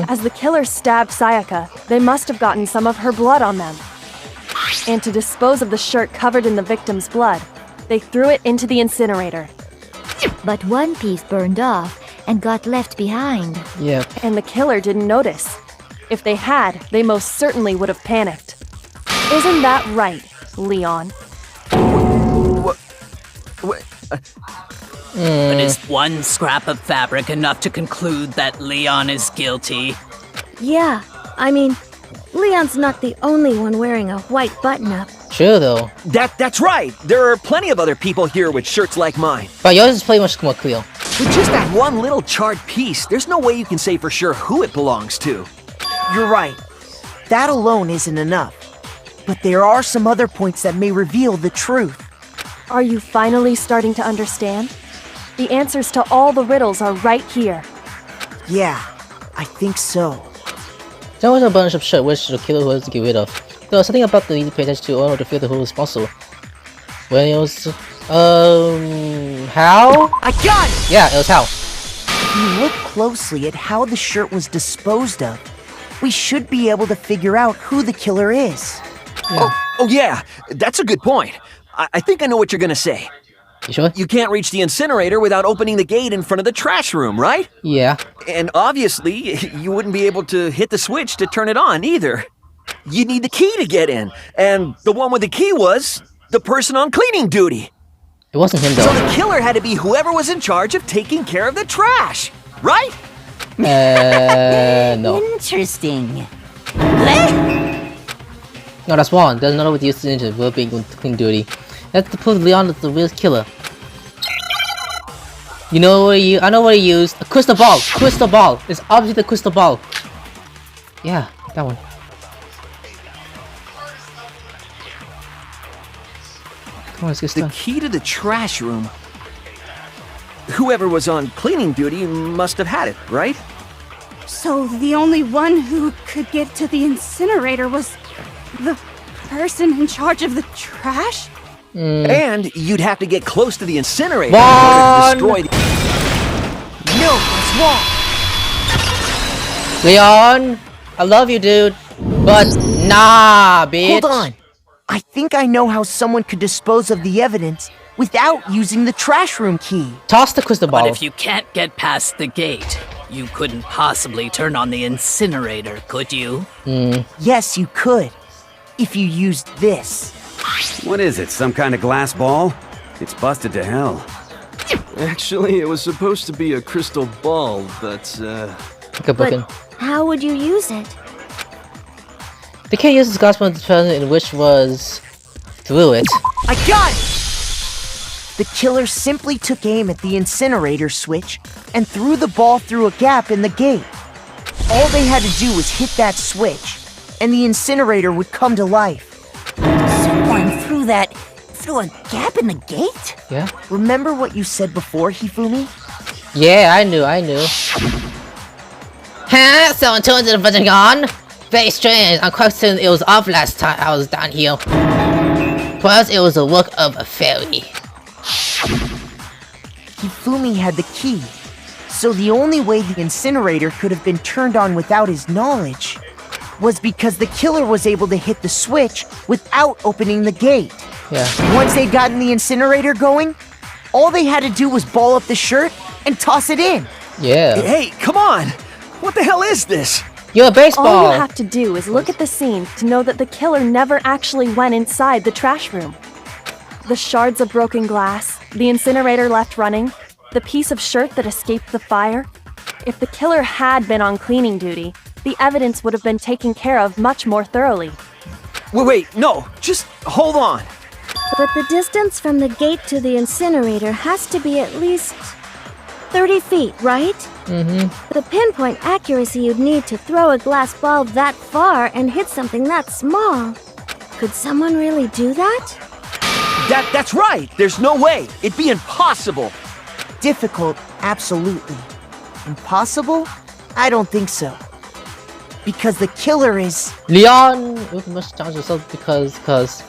As the killer stabbed Sayaka, they must have gotten some of her blood on them. And to dispose of the shirt covered in the victim's blood, they threw it into the incinerator. But one piece burned off and got left behind. Yeah. And the killer didn't notice. If they had, they most certainly would have panicked. Isn't that right, Leon? But is one scrap of fabric enough to conclude that Leon is guilty? Yeah, I mean, Leon's not the only one wearing a white button-up. True, though. That's right. There are plenty of other people here with shirts like mine. But yours is pretty much more clear. With just that one little charred piece, there's no way you can say for sure who it belongs to. You're right. That alone isn't enough. But there are some other points that may reveal the truth. Are you finally starting to understand? The answers to all the riddles are right here. Yeah, I think so. There was a bunch of shit which the killer was to get rid of. There was something about the need to pay attention to all to feel the who was responsible. When it was how? I got it! Yeah, it was how. If you look closely at how the shirt was disposed of, we should be able to figure out who the killer is. Yeah. Oh yeah, that's a good point. I think I know what you're gonna say. You sure? You can't reach the incinerator without opening the gate in front of the trash room, right? Yeah. And obviously, you wouldn't be able to hit the switch to turn it on either. You need the key to get in, and the one with the key was the person on cleaning duty. It wasn't him though. So the killer had to be whoever was in charge of taking care of the trash, right? No. Interesting. No, that's wrong. There's another with the ninja will being clean duty. That's to prove Leon is the real killer. You know what I know what he used. A crystal ball. Crystal ball. It's obviously the crystal ball. Yeah, that one. Come on, let's get The started. key to the trash room. Whoever was on cleaning duty must have had it, right? So the only one who could get to the incinerator was the person in charge of the trash? And you'd have to get close to the incinerator One. in order to destroy the... No, that's wrong. Leon, I love you, dude, but nah, bitch. Hold on. I think I know how someone could dispose of the evidence without using the trash room key. Toss the crystal ball. But if you can't get past the gate, you couldn't possibly turn on the incinerator, could you? Yes, you could. If you used this. What is it, some kind of glass ball? It's busted to hell. Actually, it was supposed to be a crystal ball, but, But how would you use it? They can't use this gospel in which was through it. I got it! The killer simply took aim at the incinerator switch and threw the ball through a gap in the gate. All they had to do was hit that switch, and the incinerator would come to life. Someone threw a gap in the gate? Yeah. Remember what you said before, Hifumi? Yeah, I knew. Huh? Someone turned the button on? Very strange. I'm quite certain it was off last time I was down here. Perhaps it was the work of a fairy. Hifumi had the key, so the only way the incinerator could have been turned on without his knowledge was because the killer was able to hit the switch without opening the gate. Yeah. Once they'd gotten the incinerator going, all they had to do was ball up the shirt and toss it in. Yeah. Hey, come on! What the hell is this? You're a baseball. All you have to do is look at the scene to know that the killer never actually went inside the trash room. The shards of broken glass, the incinerator left running, the piece of shirt that escaped the fire. If the killer had been on cleaning duty, the evidence would have been taken care of much more thoroughly. Wait, no, just hold on. But the distance from the gate to the incinerator has to be at least 30 feet, right? The pinpoint accuracy you'd need to throw a glass ball that far and hit something that small. Could someone really do that? That's right! There's no way! It'd be impossible! Difficult, absolutely. Impossible? I don't think so. Because the killer is... Leon, you must challenge yourself because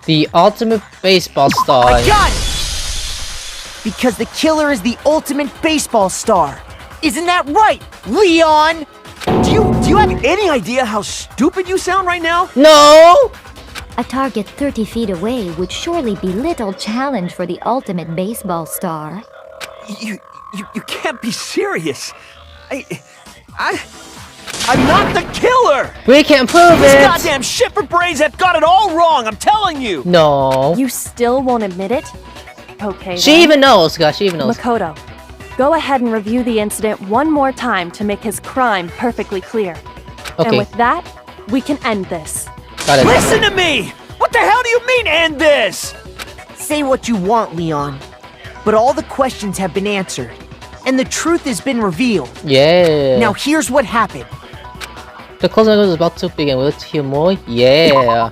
the ultimate baseball star. I got it! Because the killer is the ultimate baseball star. Isn't that right, Leon? Do you have any idea how stupid you sound right now? No! A target 30 feet away would surely be little challenge for the ultimate baseball star. You can't be serious. I'm not the killer! We can prove These it! goddamn shipper brains have got it all wrong, I'm telling you! No. You still won't admit it? Okay, She then. even knows, guys. She even knows. Makoto, go ahead and review the incident one more time to make his crime perfectly clear. Okay. And with that, we can end this. Got it. Listen to me! What the hell do you mean, end this? Say what you want, Leon. But all the questions have been answered. And the truth has been revealed. Yeah. Now here's what happened. The closing is about to begin. We'll hear more. Yeah.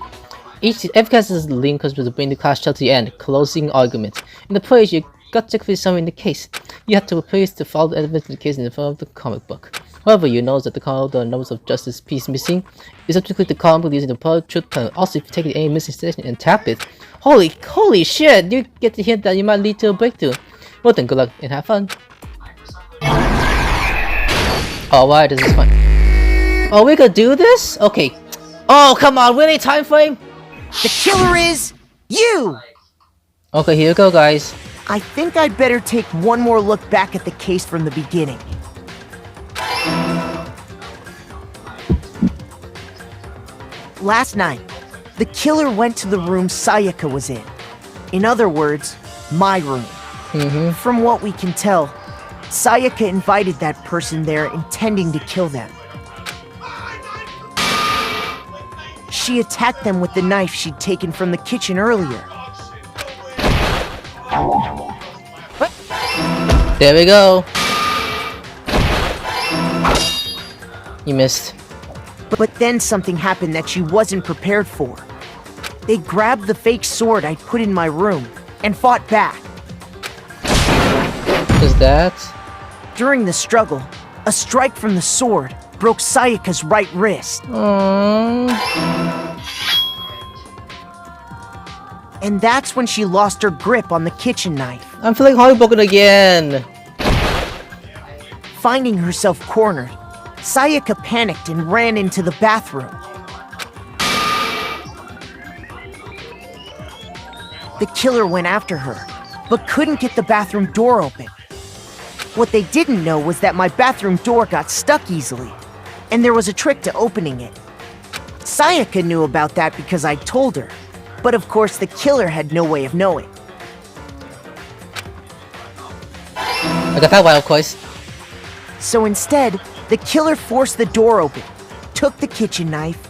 Every cast is the link to bring the class till the end, closing argument. In the page, you got to complete something in the case. You have to replace the follow evidence in the case in the front of the comic book. However, you know that the column the numbers of justice piece missing is up to click the column using the product truth panel. Also, if you take any missing station and tap it, holy shit, you get the hint that you might lead to a breakthrough. Well then, good luck and have fun. Alright, this is fun. Oh, we could do this? Okay. Oh, come on, really? Time frame? The killer is you! Okay, here we go, guys. I think I'd better take one more look back at the case from the beginning. Last night, the killer went to the room Sayaka was in. In other words, my room. From what we can tell, Sayaka invited that person there intending to kill them. She attacked them with the knife she'd taken from the kitchen earlier. There we go. You missed. But then something happened that she wasn't prepared for. They grabbed the fake sword I'd put in my room and fought back. Is that? During the struggle, a strike from the sword broke Sayaka's right wrist. And that's when she lost her grip on the kitchen knife. I'm feeling heartbroken again. Finding herself cornered, Sayaka panicked and ran into the bathroom. The killer went after her, but couldn't get the bathroom door open. What they didn't know was that my bathroom door got stuck easily, and there was a trick to opening it. Sayaka knew about that because I told her, but of course the killer had no way of knowing. I got that one, of course. So instead, the killer forced the door open, took the kitchen knife,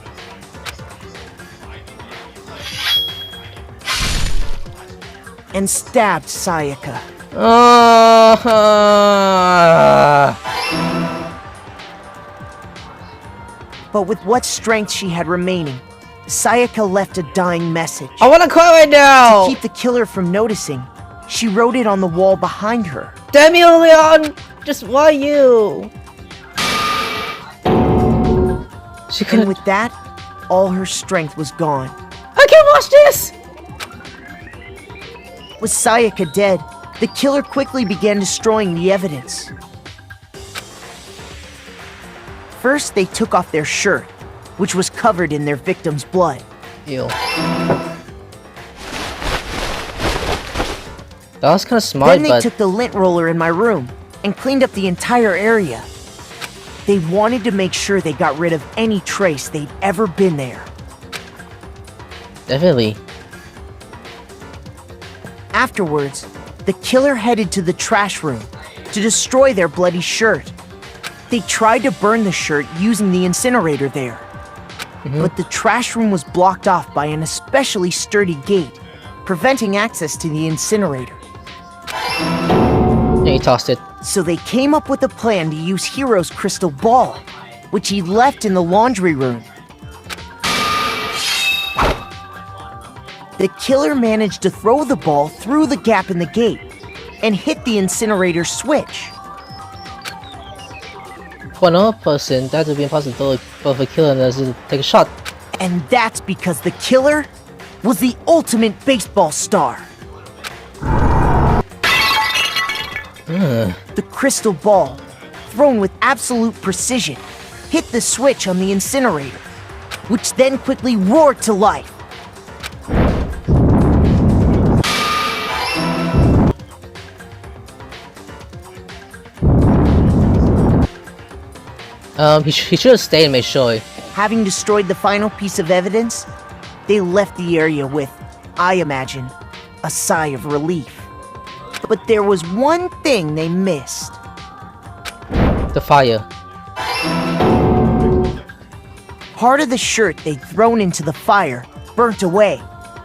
and stabbed Sayaka. But with what strength she had remaining, Sayaka left a dying message. I wanna cry right now! To keep the killer from noticing, she wrote it on the wall behind her. Damn you, Leon! Just why you? And with that, all her strength was gone. I can't watch this! With Sayaka dead, the killer quickly began destroying the evidence. First, they took off their shirt, which was covered in their victim's blood. Ew. That was kind of smart, Then they took the lint roller in my room and cleaned up the entire area. They wanted to make sure they got rid of any trace they'd ever been there. Definitely. Afterwards, the killer headed to the trash room to destroy their bloody shirt. They tried to burn the shirt using the incinerator there. But the trash room was blocked off by an especially sturdy gate, preventing access to the incinerator. Yeah, he tossed it. So they came up with a plan to use Hiro's crystal ball, which he left in the laundry room. The killer managed to throw the ball through the gap in the gate and hit the incinerator switch. For another person, that would be impossible for the killer to take a shot. And that's because the killer was the ultimate baseball star. The crystal ball, thrown with absolute precision, hit the switch on the incinerator, which then quickly roared to life. He should have stayed and made sure. Having destroyed the final piece of evidence, they left the area with, I imagine, a sigh of relief. But there was one thing they missed. The fire. Part of the shirt they'd thrown into the fire burnt away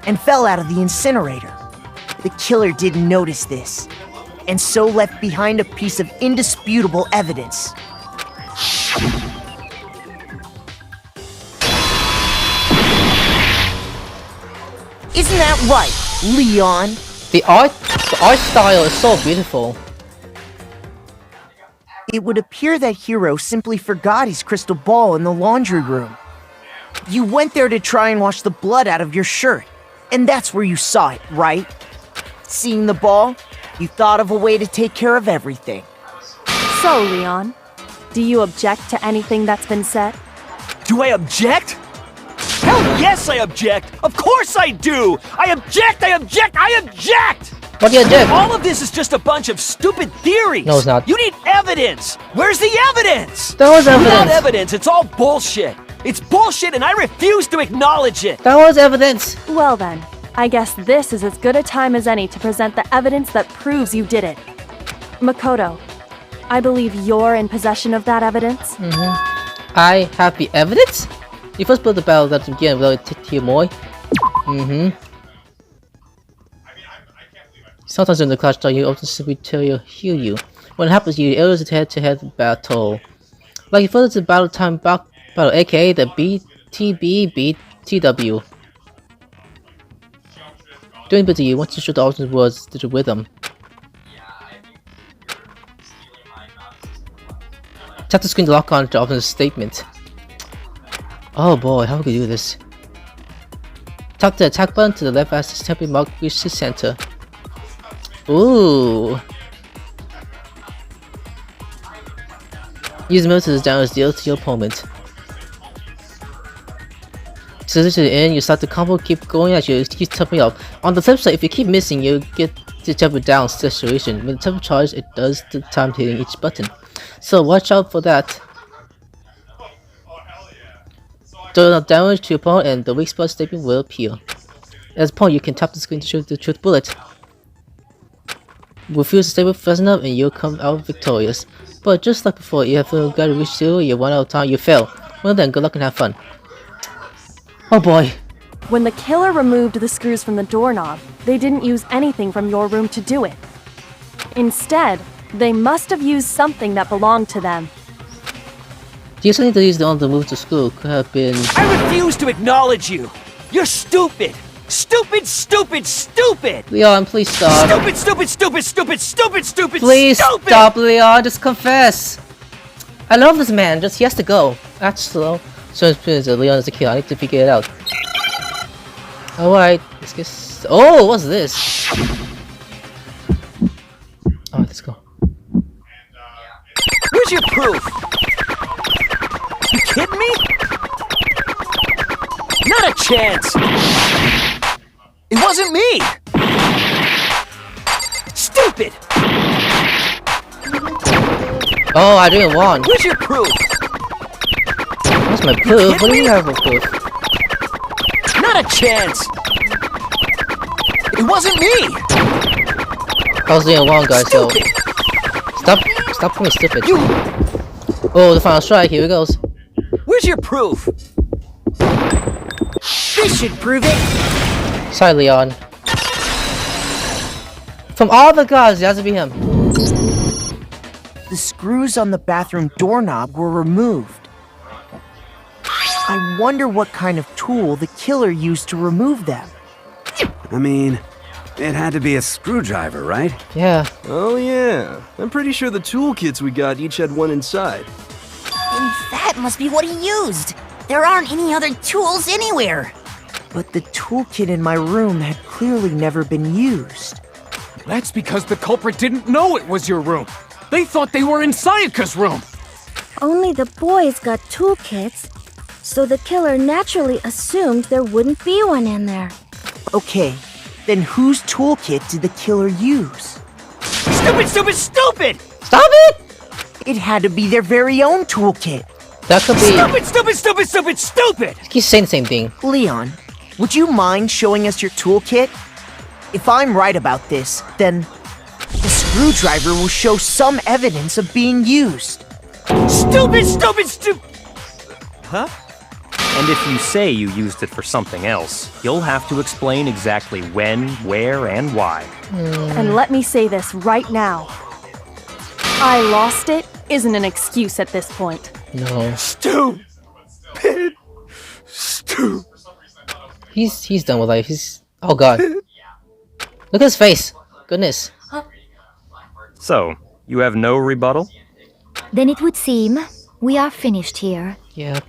and fell out of the incinerator. The killer didn't notice this, and so left behind a piece of indisputable evidence. right, Leon? The art style is so beautiful. It would appear that Hiro simply forgot his crystal ball in the laundry room. You went there to try and wash the blood out of your shirt, and that's where you saw it, right? Seeing the ball, you thought of a way to take care of everything. So, Leon, do you object to anything that's been said? Do I object? Hell yes, I object! Of course I do! I object! I object! I object! What do you object? All of this is just a bunch of stupid theories! No, it's not. You need evidence! Where's the evidence? There was evidence! Without evidence, it's all bullshit! It's bullshit and I refuse to acknowledge it! That was evidence! Well then, I guess this is as good a time as any to present the evidence that proves you did it. Makoto, I believe you're in possession of that evidence? I have the evidence? You first built the battle that again without Timoy. Sometimes in the clash you often simply heal you. When it happens, you it is a head-to-head battle. Like if it's a battle time battle, aka the BTB-BTW. Doing bit to you, once you show the options words to the rhythm. Tap the screen to lock on to open the statement. Oh boy, how can we do this? Tap the attack button to the left as the temporary mark reaches the center. Ooh! Use the mouse to the down as deal to your opponent. So to the end, you start the combo, keep going as you keep topping up. On the flip side, if you keep missing, you get to jump it down situation. When the tempo charge, it does the time hitting each button. So watch out for that. Do enough damage to your opponent and the weak spot statement will appear. At this point, you can tap the screen to shoot the truth bullet. Refuse to stay fast enough and you'll come out victorious. But just like before, you have got to reach 0, you run out of time, you fail. Well then, good luck and have fun. Oh boy. When the killer removed the screws from the doorknob, they didn't use anything from your room to do it. Instead, they must have used something that belonged to them. You still need to use the on the move to school could have been... I refuse to acknowledge you! You're stupid! Stupid, stupid, stupid! Leon, please stop. Stupid, stupid, stupid, stupid, stupid, stupid, please stupid! Stop, Leon, just confess! I love this man, just he has to go. That's slow. So it's Leon is a killer, I need to figure it out. Alright, let's get... Oh, what's this? Alright, let's go. Where's your proof? You kidding me? Not a chance! It wasn't me! Stupid! Oh, I didn't want. Where's your proof? What's my proof? What do you have for proof? Not a chance! It wasn't me! I was doing wrong, guys, so... Stop being stupid. Oh, the final strike, here it goes. Where's your proof? This should prove it! Sorry, Leon. From all the gods, it has to be him. The screws on the bathroom doorknob were removed. I wonder what kind of tool the killer used to remove them. I mean, it had to be a screwdriver, right? Yeah. Oh yeah. I'm pretty sure the toolkits we got each had one inside. And that must be what he used. There aren't any other tools anywhere. But the toolkit in my room had clearly never been used. That's because the culprit didn't know it was your room. They thought they were in Sayaka's room. Only the boys got toolkits, so the killer naturally assumed there wouldn't be one in there. Okay, then whose toolkit did the killer use? Stupid, stupid, stupid! Stop it! It had to be their very own toolkit. That could be... Stupid, stupid, stupid, stupid, stupid! He's saying the same thing. Leon, would you mind showing us your toolkit? If I'm right about this, then the screwdriver will show some evidence of being used. Stupid, stupid, stupid... Huh? And if you say you used it for something else, you'll have to explain exactly when, where, and why. And let me say this right now. I lost it isn't an excuse at this point. No. Stupid. Stupid. He's done with life. Oh god. Look at his face. Goodness. So, you have no rebuttal? Then it would seem we are finished here. Yep.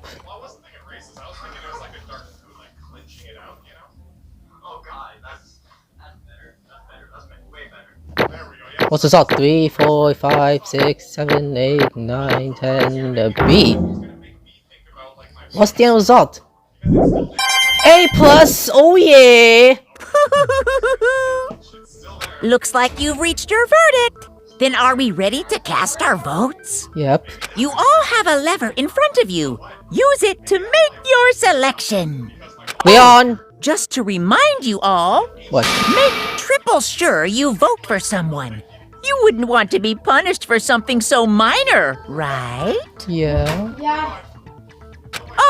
What's the result? 3, 4, 5, 6, 7, 8, 9, 10, B. What's the end result? A+, oh yeah! Looks like you've reached your verdict. Then are we ready to cast our votes? Yep. You all have a lever in front of you. Use it to make your selection. Leon! Just to remind you all, what? Make triple sure you vote for someone. You wouldn't want to be punished for something so minor, right? Yeah.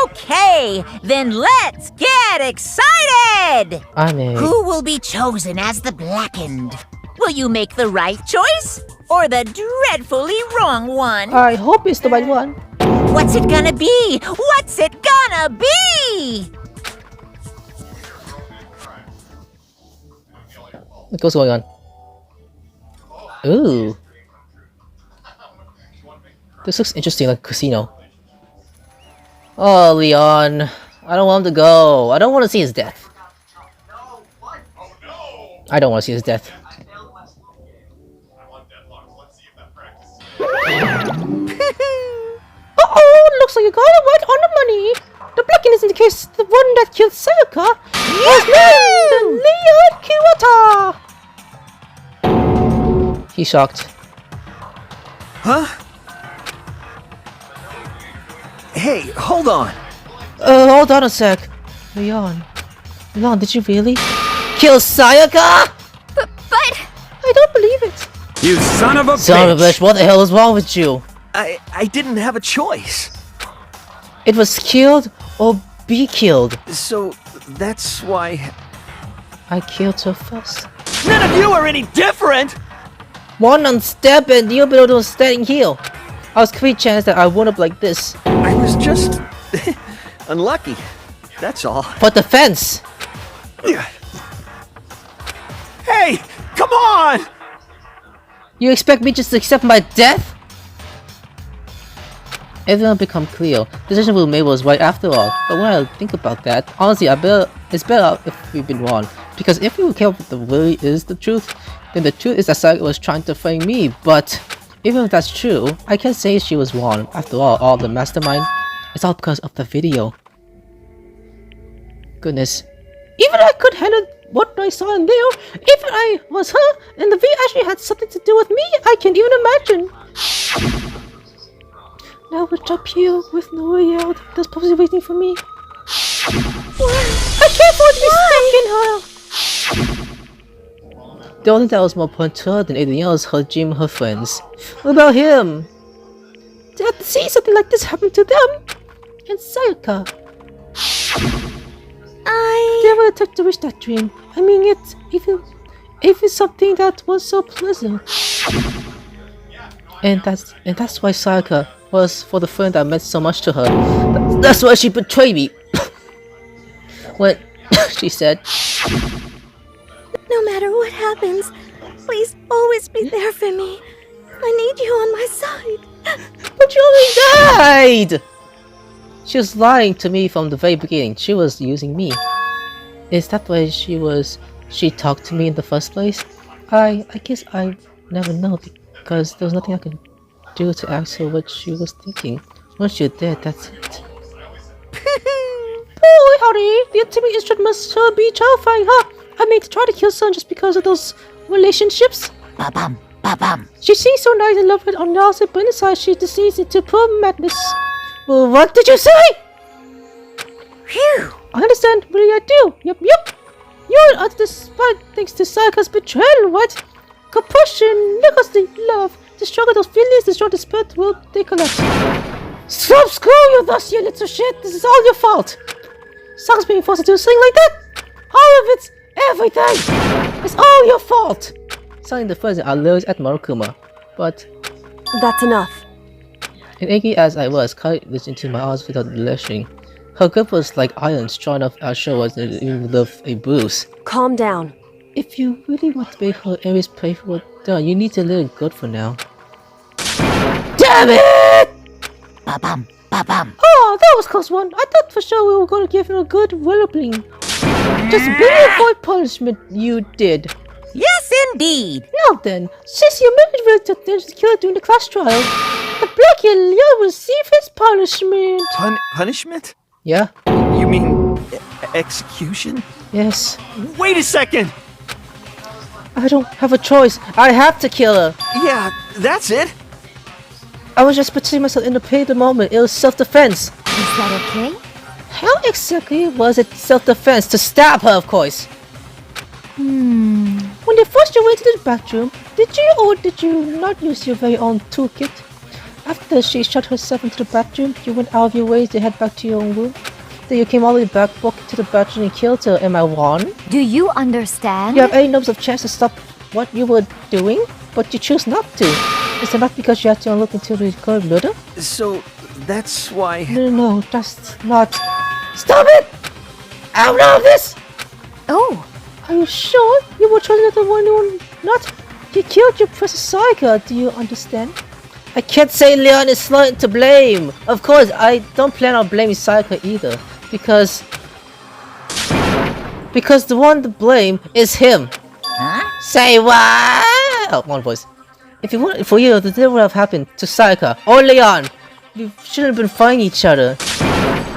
Okay, then let's get excited! I'm in. Who will be chosen as the blackened? Will you make the right choice or the dreadfully wrong one? I hope it's the right one. What's it gonna be? What's it gonna be? What's going on? Ooh. This looks interesting, like a casino. Oh, Leon. I don't want him to go. I don't want to see his death. I don't want to see his death. Uh-oh! Looks like you got it right on the money. The blackened indicates the one that killed Sayaka was named Leon Kiwata! He's shocked. Huh? Hey, hold on. Hold on a sec. Leon, did you really kill Sayaka? But... I don't believe it. You son of a bitch! Son of a bitch, what the hell is wrong with you? I didn't have a choice. It was killed or be killed. So, that's why... I killed her first. None of you are any different! One on step and you'll be able to standing heel. I was great chance that I wound up like this. I was just... unlucky. That's all. But the fence! Hey! Come on! You expect me just to accept my death? Everything will become clear. The decision we made was right after all. But when I think about that, honestly, it's better if we've been wrong. Because if we care what really is the truth, then the truth is that Sayaka was trying to frame me. But even if that's true, I can't say she was wrong. After all the mastermind, it's all because of the video. Goodness. Even I could handle what I saw in there. If I was her, and the video actually had something to do with me, I can't even imagine. Now we're trapped here with no way out. There's probably waiting for me. I can't afford to be stuck in her! The only thing that was more important to her than anything else, her dream, her friends. What about him? To have to see something like this happen to them? And Sayaka. Never attempt to reach that dream. I mean, if it's something that was so pleasant. And that's why Sayaka was for the friend that meant so much to her. That's why she betrayed me. When she said, "No matter what happens, please always be there for me. I need you on my side." But you only died! She was lying to me from the very beginning. She was using me. Is that why she talked to me in the first place? I guess I never know because there was nothing I could do to ask her what she was thinking. Once you're dead, that's it. Boy, howdy! The ultimate instrument must sure be terrifying, huh? I mean, to try to kill someone just because of those relationships? Ba-bum, ba-bum. She seems so nice and lovely on the outside, but inside she's deceased into pure madness. Well, what did you say? Phew! I understand, really I do. Yep. You're at the spot thanks to Sayaka's betrayal, what? Compassion, necessity, love. Destroy those feelings, destroy the spirit will they collect. Stop screwing you thus, you little shit! This is all your fault! Sucks being forced to do something like that! All of it's everything! It's all your fault! Selling the first I looked at Marukuma, but... That's enough. And angry as I was, Kari reached into my arms without blushing. Her grip was like iron, strong enough to outshow us and even live a bruise. Calm down. If you really want to make her areas painful, done, you need to let it go for now. Damn it! Ba-bum, ba-bum. Oh, that was close one. I thought for sure we were going to give him a good walloping. Just barely avoid punishment, you did. Yes, indeed. Now then, since you managed to finish the killer during the class trial, the Black Leon will receive his punishment. Punishment? Yeah. You mean execution? Yes. Wait a second! I don't have a choice. I have to kill her. Yeah, that's it. I was just protecting myself in the pain of the moment. It was self-defense. Is that okay? How exactly was it self-defense? To stab her, of course. When they forced your way to the bathroom, did you or did you not use your very own toolkit? After she shut herself into the bathroom, you went out of your way to head back to your own room. Then you came all the way back, walked into the bathroom and killed her. Am I wrong? Do you understand? You have any numbers of chance to stop what you were doing, but you choose not to. Is it not because you have to look into the current murder? So, that's why... No, that's not... Stop it! Out of this! Oh. Are you sure you were trying to the one who not? He killed your Professor Saika, do you understand? I can't say Leon is not to blame. Of course, I don't plan on blaming Saika either. Because the one to blame is him. Huh? Say what? Oh, one voice. If you want, for you, the thing would have happened to Saika or Leon. We shouldn't have been fighting each other.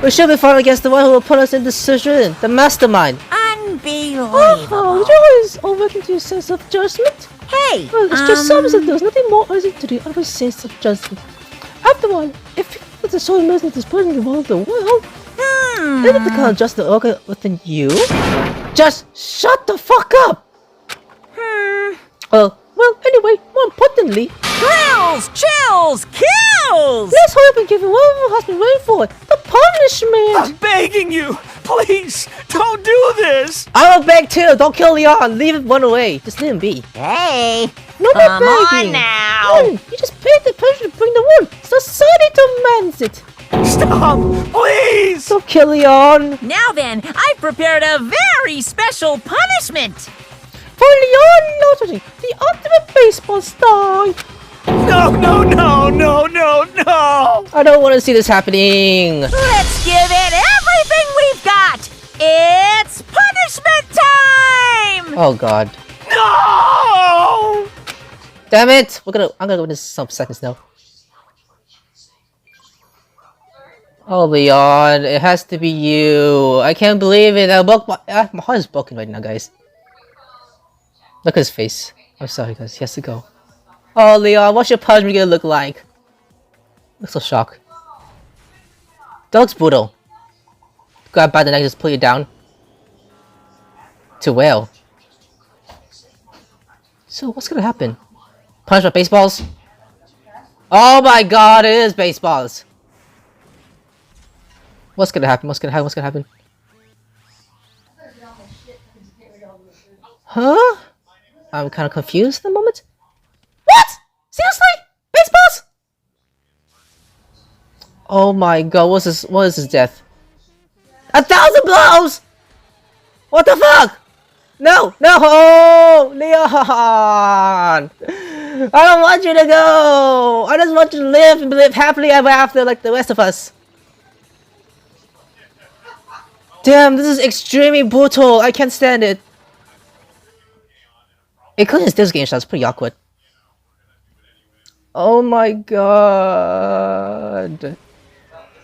We should be fighting against the one who will put us in this decision, the mastermind. Unbelievable. Oh, you always awaken to your sense of judgment? Hey, Well, it's just something. There's nothing more urgent to the other sense of judgment. After all, if you the soul immersed in this person in the world, isn't the kind of just the organ within you? Just shut the fuck up! Well, anyway, more importantly... Thrills! Chills! Kills! Let's hurry up and give you what has been waiting for! The punishment! I'm begging you! Please, don't do this! I will beg too! Don't kill Leon! Leave him one away! Just let him be. Hey! No more Come begging! on now! You just paid the penalty to bring the wound! Society demands it! Stop! Please! Don't kill Leon! Now then, I've prepared a very special punishment! For Leon Lottering, the ultimate baseball star! No! I don't want to see this happening! Let's give it everything we've got! It's punishment time! Oh god. No! Damn it! I'm gonna go this some seconds now. Oh Leon, it has to be you. I can't believe it. My heart is broken right now, guys. Look at his face. I'm sorry, guys. He has to go. Oh Leon, what's your punishment gonna look like? Looks so shocked. That looks brutal. Grab by the neck, just pull you down. To whale. So what's gonna happen? Punishment baseballs? Oh my god, it is baseballs! What's gonna happen? What's gonna happen? Huh? I'm kind of confused at the moment. What? Seriously? Baseballs? Oh my god, what is this death? 1,000 blows! What the fuck? No! Leon! I don't want you to go! I just want you to live and live happily ever after like the rest of us. Damn, this is extremely brutal. I can't stand it. Including this game shot, it's pretty awkward. Oh my god.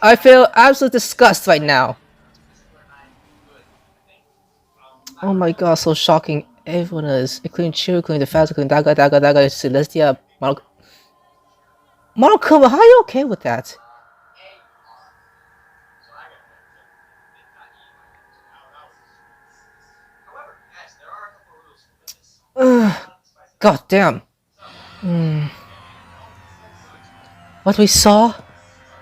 I feel absolute disgust right now. Oh my god, so shocking. Everyone is, including Chiru, including the Fast, including Daga, Celestia, Monokuma, how are you okay with that? God damn. What we saw?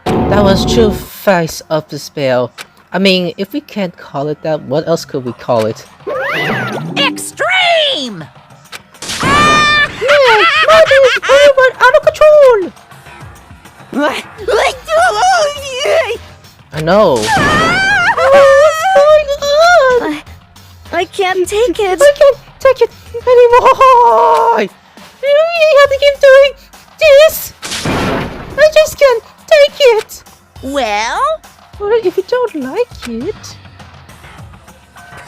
That was true face of despair. I mean, if we can't call it that, what else could we call it? Extreme! Man, my thing is very out of control! I know. Take it. I can't take it anymore. You have to keep doing this. I just can't take it. Well, If you don't like it,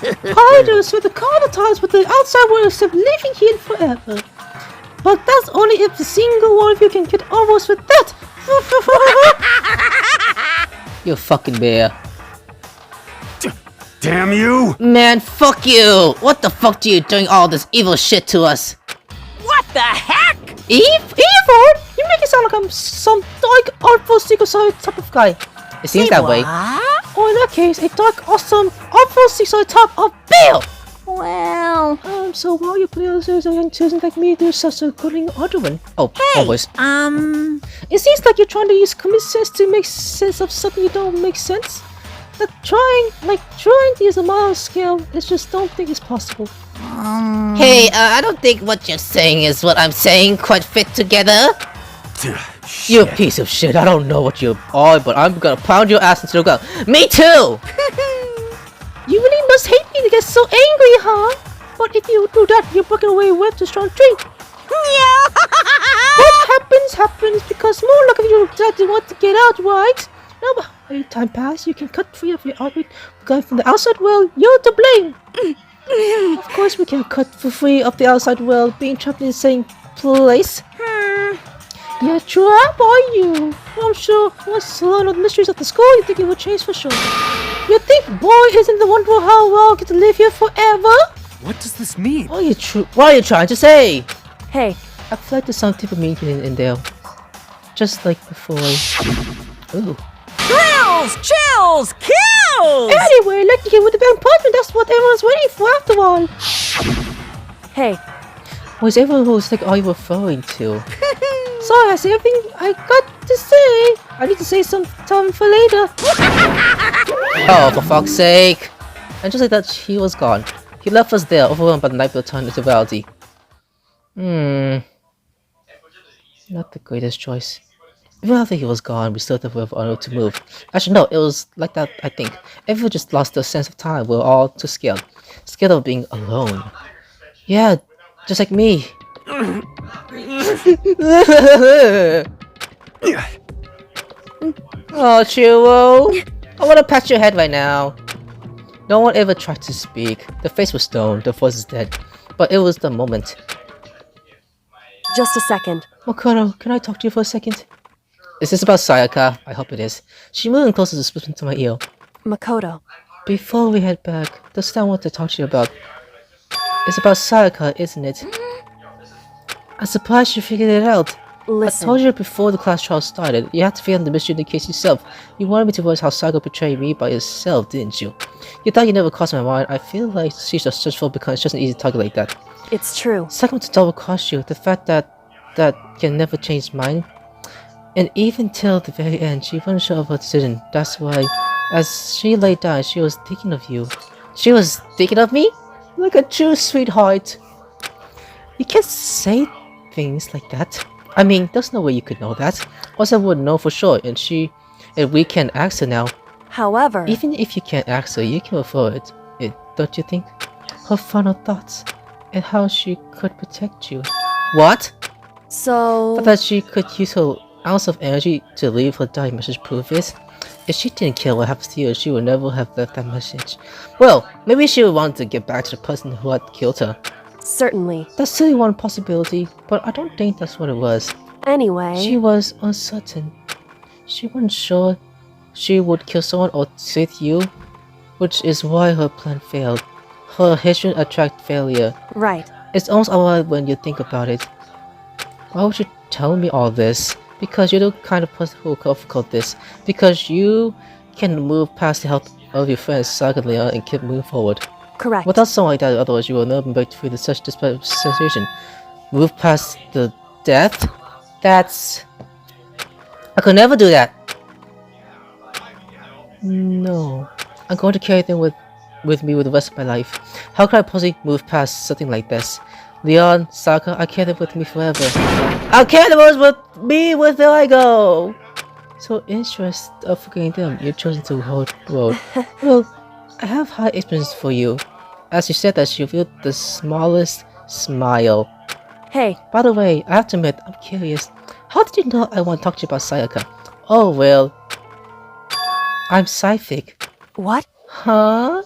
I just with the traumatized with the outside world of living here forever. But that's only if a single one of you can get almost with that. You fucking bear. Damn you! Man, fuck you! What the fuck do you doing all this evil shit to us? What the heck? Evil? You make it sound like I'm some dark, awful, secret side type of guy. It seems that way. Or in that case, a dark, awesome, awful, secret side type of Bill! well... So while you play others and choosing like me, there's such a good other one. Oh, Hey, always. It seems like you're trying to use common sense to make sense of something you don't make sense. Trying to use a mild scale, I just don't think it's possible. Hey, I don't think what you're saying is what I'm saying quite fit together. You piece of shit, I don't know what you are, but I'm gonna pound your ass until you go. Me too! You really must hate me to get so angry, huh? But if you do that, you're breaking away with a strong tree. What happens because more luck of you that you want to get out, right? Now, as time passes, you can cut free of your argument because from the outside world, you're to blame. Of course, we can cut for free of the outside world being trapped in the same place. You're trapped, are you? I'm sure once you learn all the mysteries of the school, you think it will change for sure. You think boy isn't the wonder how well I get to live here forever? What does this mean? What are you trying to say? Hey. I feel like there's some type of meaning in there. Just like before. Ooh. Thrills! Chills! Kills! Anyway, let's get with the bang punishment. That's what everyone's waiting for after all. Hey. Was everyone who's like, are you referring to? Sorry, I say everything I got to say. I need to say some time for later. Oh, for fuck's sake. And just like that, he was gone. He left us there, overwhelmed by the night return into reality. Not the greatest choice. Even after he was gone, we still had the will to move. Actually, no, it was like that, I think. Everyone just lost their sense of time. We were all too scared. Scared of being alone. Yeah, just like me. Oh, Chuo. I want to pat your head right now. No one ever tried to speak. The face was stone, the voice is dead. But it was the moment. Just a second. Makoto, can I talk to you for a second? Is this about Sayaka? I hope it is. She moved closer to whisper into my ear. Makoto. Before we head back, there's something I want to talk to you about. It's about Sayaka, isn't it? I'm surprised you figured it out. Listen. I told you before the class trial started, you had to figure out the mystery in the case yourself. You wanted me to voice how Sayaka betrayed me by herself, didn't you? You thought you never crossed my mind. I feel like she's just searchful because it's just an easy target like that. It's true. Second to double cross you, the fact that can never change mine. And even till the very end, she wasn't sure of her decision. That's why, as she lay down, she was thinking of you. She was thinking of me? Like a true sweetheart. You can't say things like that. I mean, there's no way you could know that. Also, I wouldn't know for sure, and we can't ask her now. However... Even if you can't ask her, you can refer it, don't you think? Her final thoughts, and how she could protect you. What? So... But that she could use her ounce of energy to leave her dying message proof is, if she didn't kill what happens to you, she would never have left that message. Well, maybe she would want to get back to the person who had killed her. Certainly. That's certainly one possibility, but I don't think that's what it was. Anyway... She was uncertain. She wasn't sure she would kill someone or save you, which is why her plan failed. Her hatred attracted failure. Right. It's almost ironic when you think about it. Why would you tell me all this? Because you're the kind of person who will call this. Because you can move past the help of your friends Saga and Leon and keep moving forward. Correct. Without someone like that, otherwise you will never be back through such desperate situation. Move past the death? That's... I could never do that. No. I'm going to carry them with me with the rest of my life. How could I possibly move past something like this? Leon, Saka, I carry them with me forever. I'll carry them with me wherever I go! So in interest of forgetting them, you've chosen to hold the road. Well, I have high expectations for you. as she said that she revealed the smallest smile. Hey. By the way, I have to admit, I'm curious. How did you know I want to talk to you about Sayaka? Oh, well. I'm Psychic. What? Huh?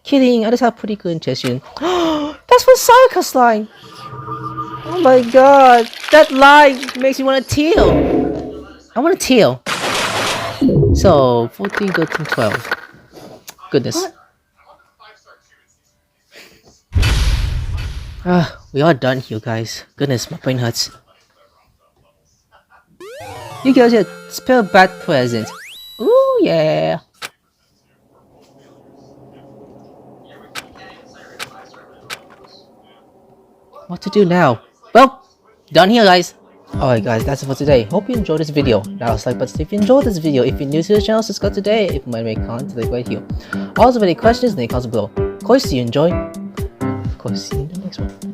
Kidding, I just have pretty good intuition. That's what Sayaka's line! Oh my god, that line makes me want to teal. I want to teal. So, 14, 13, 12. Goodness. We are done here, guys. Goodness, my brain hurts. You guys get spell bad present. Ooh, yeah. What to do now? Well, done here, guys. Alright guys, that's it for today. Hope you enjoyed this video. Now like button if you enjoyed this video. If you're new to the channel, subscribe today. If you might make content like right here. Also, if any questions, then comments below. Of course, you enjoy. Of course, see you in the next one.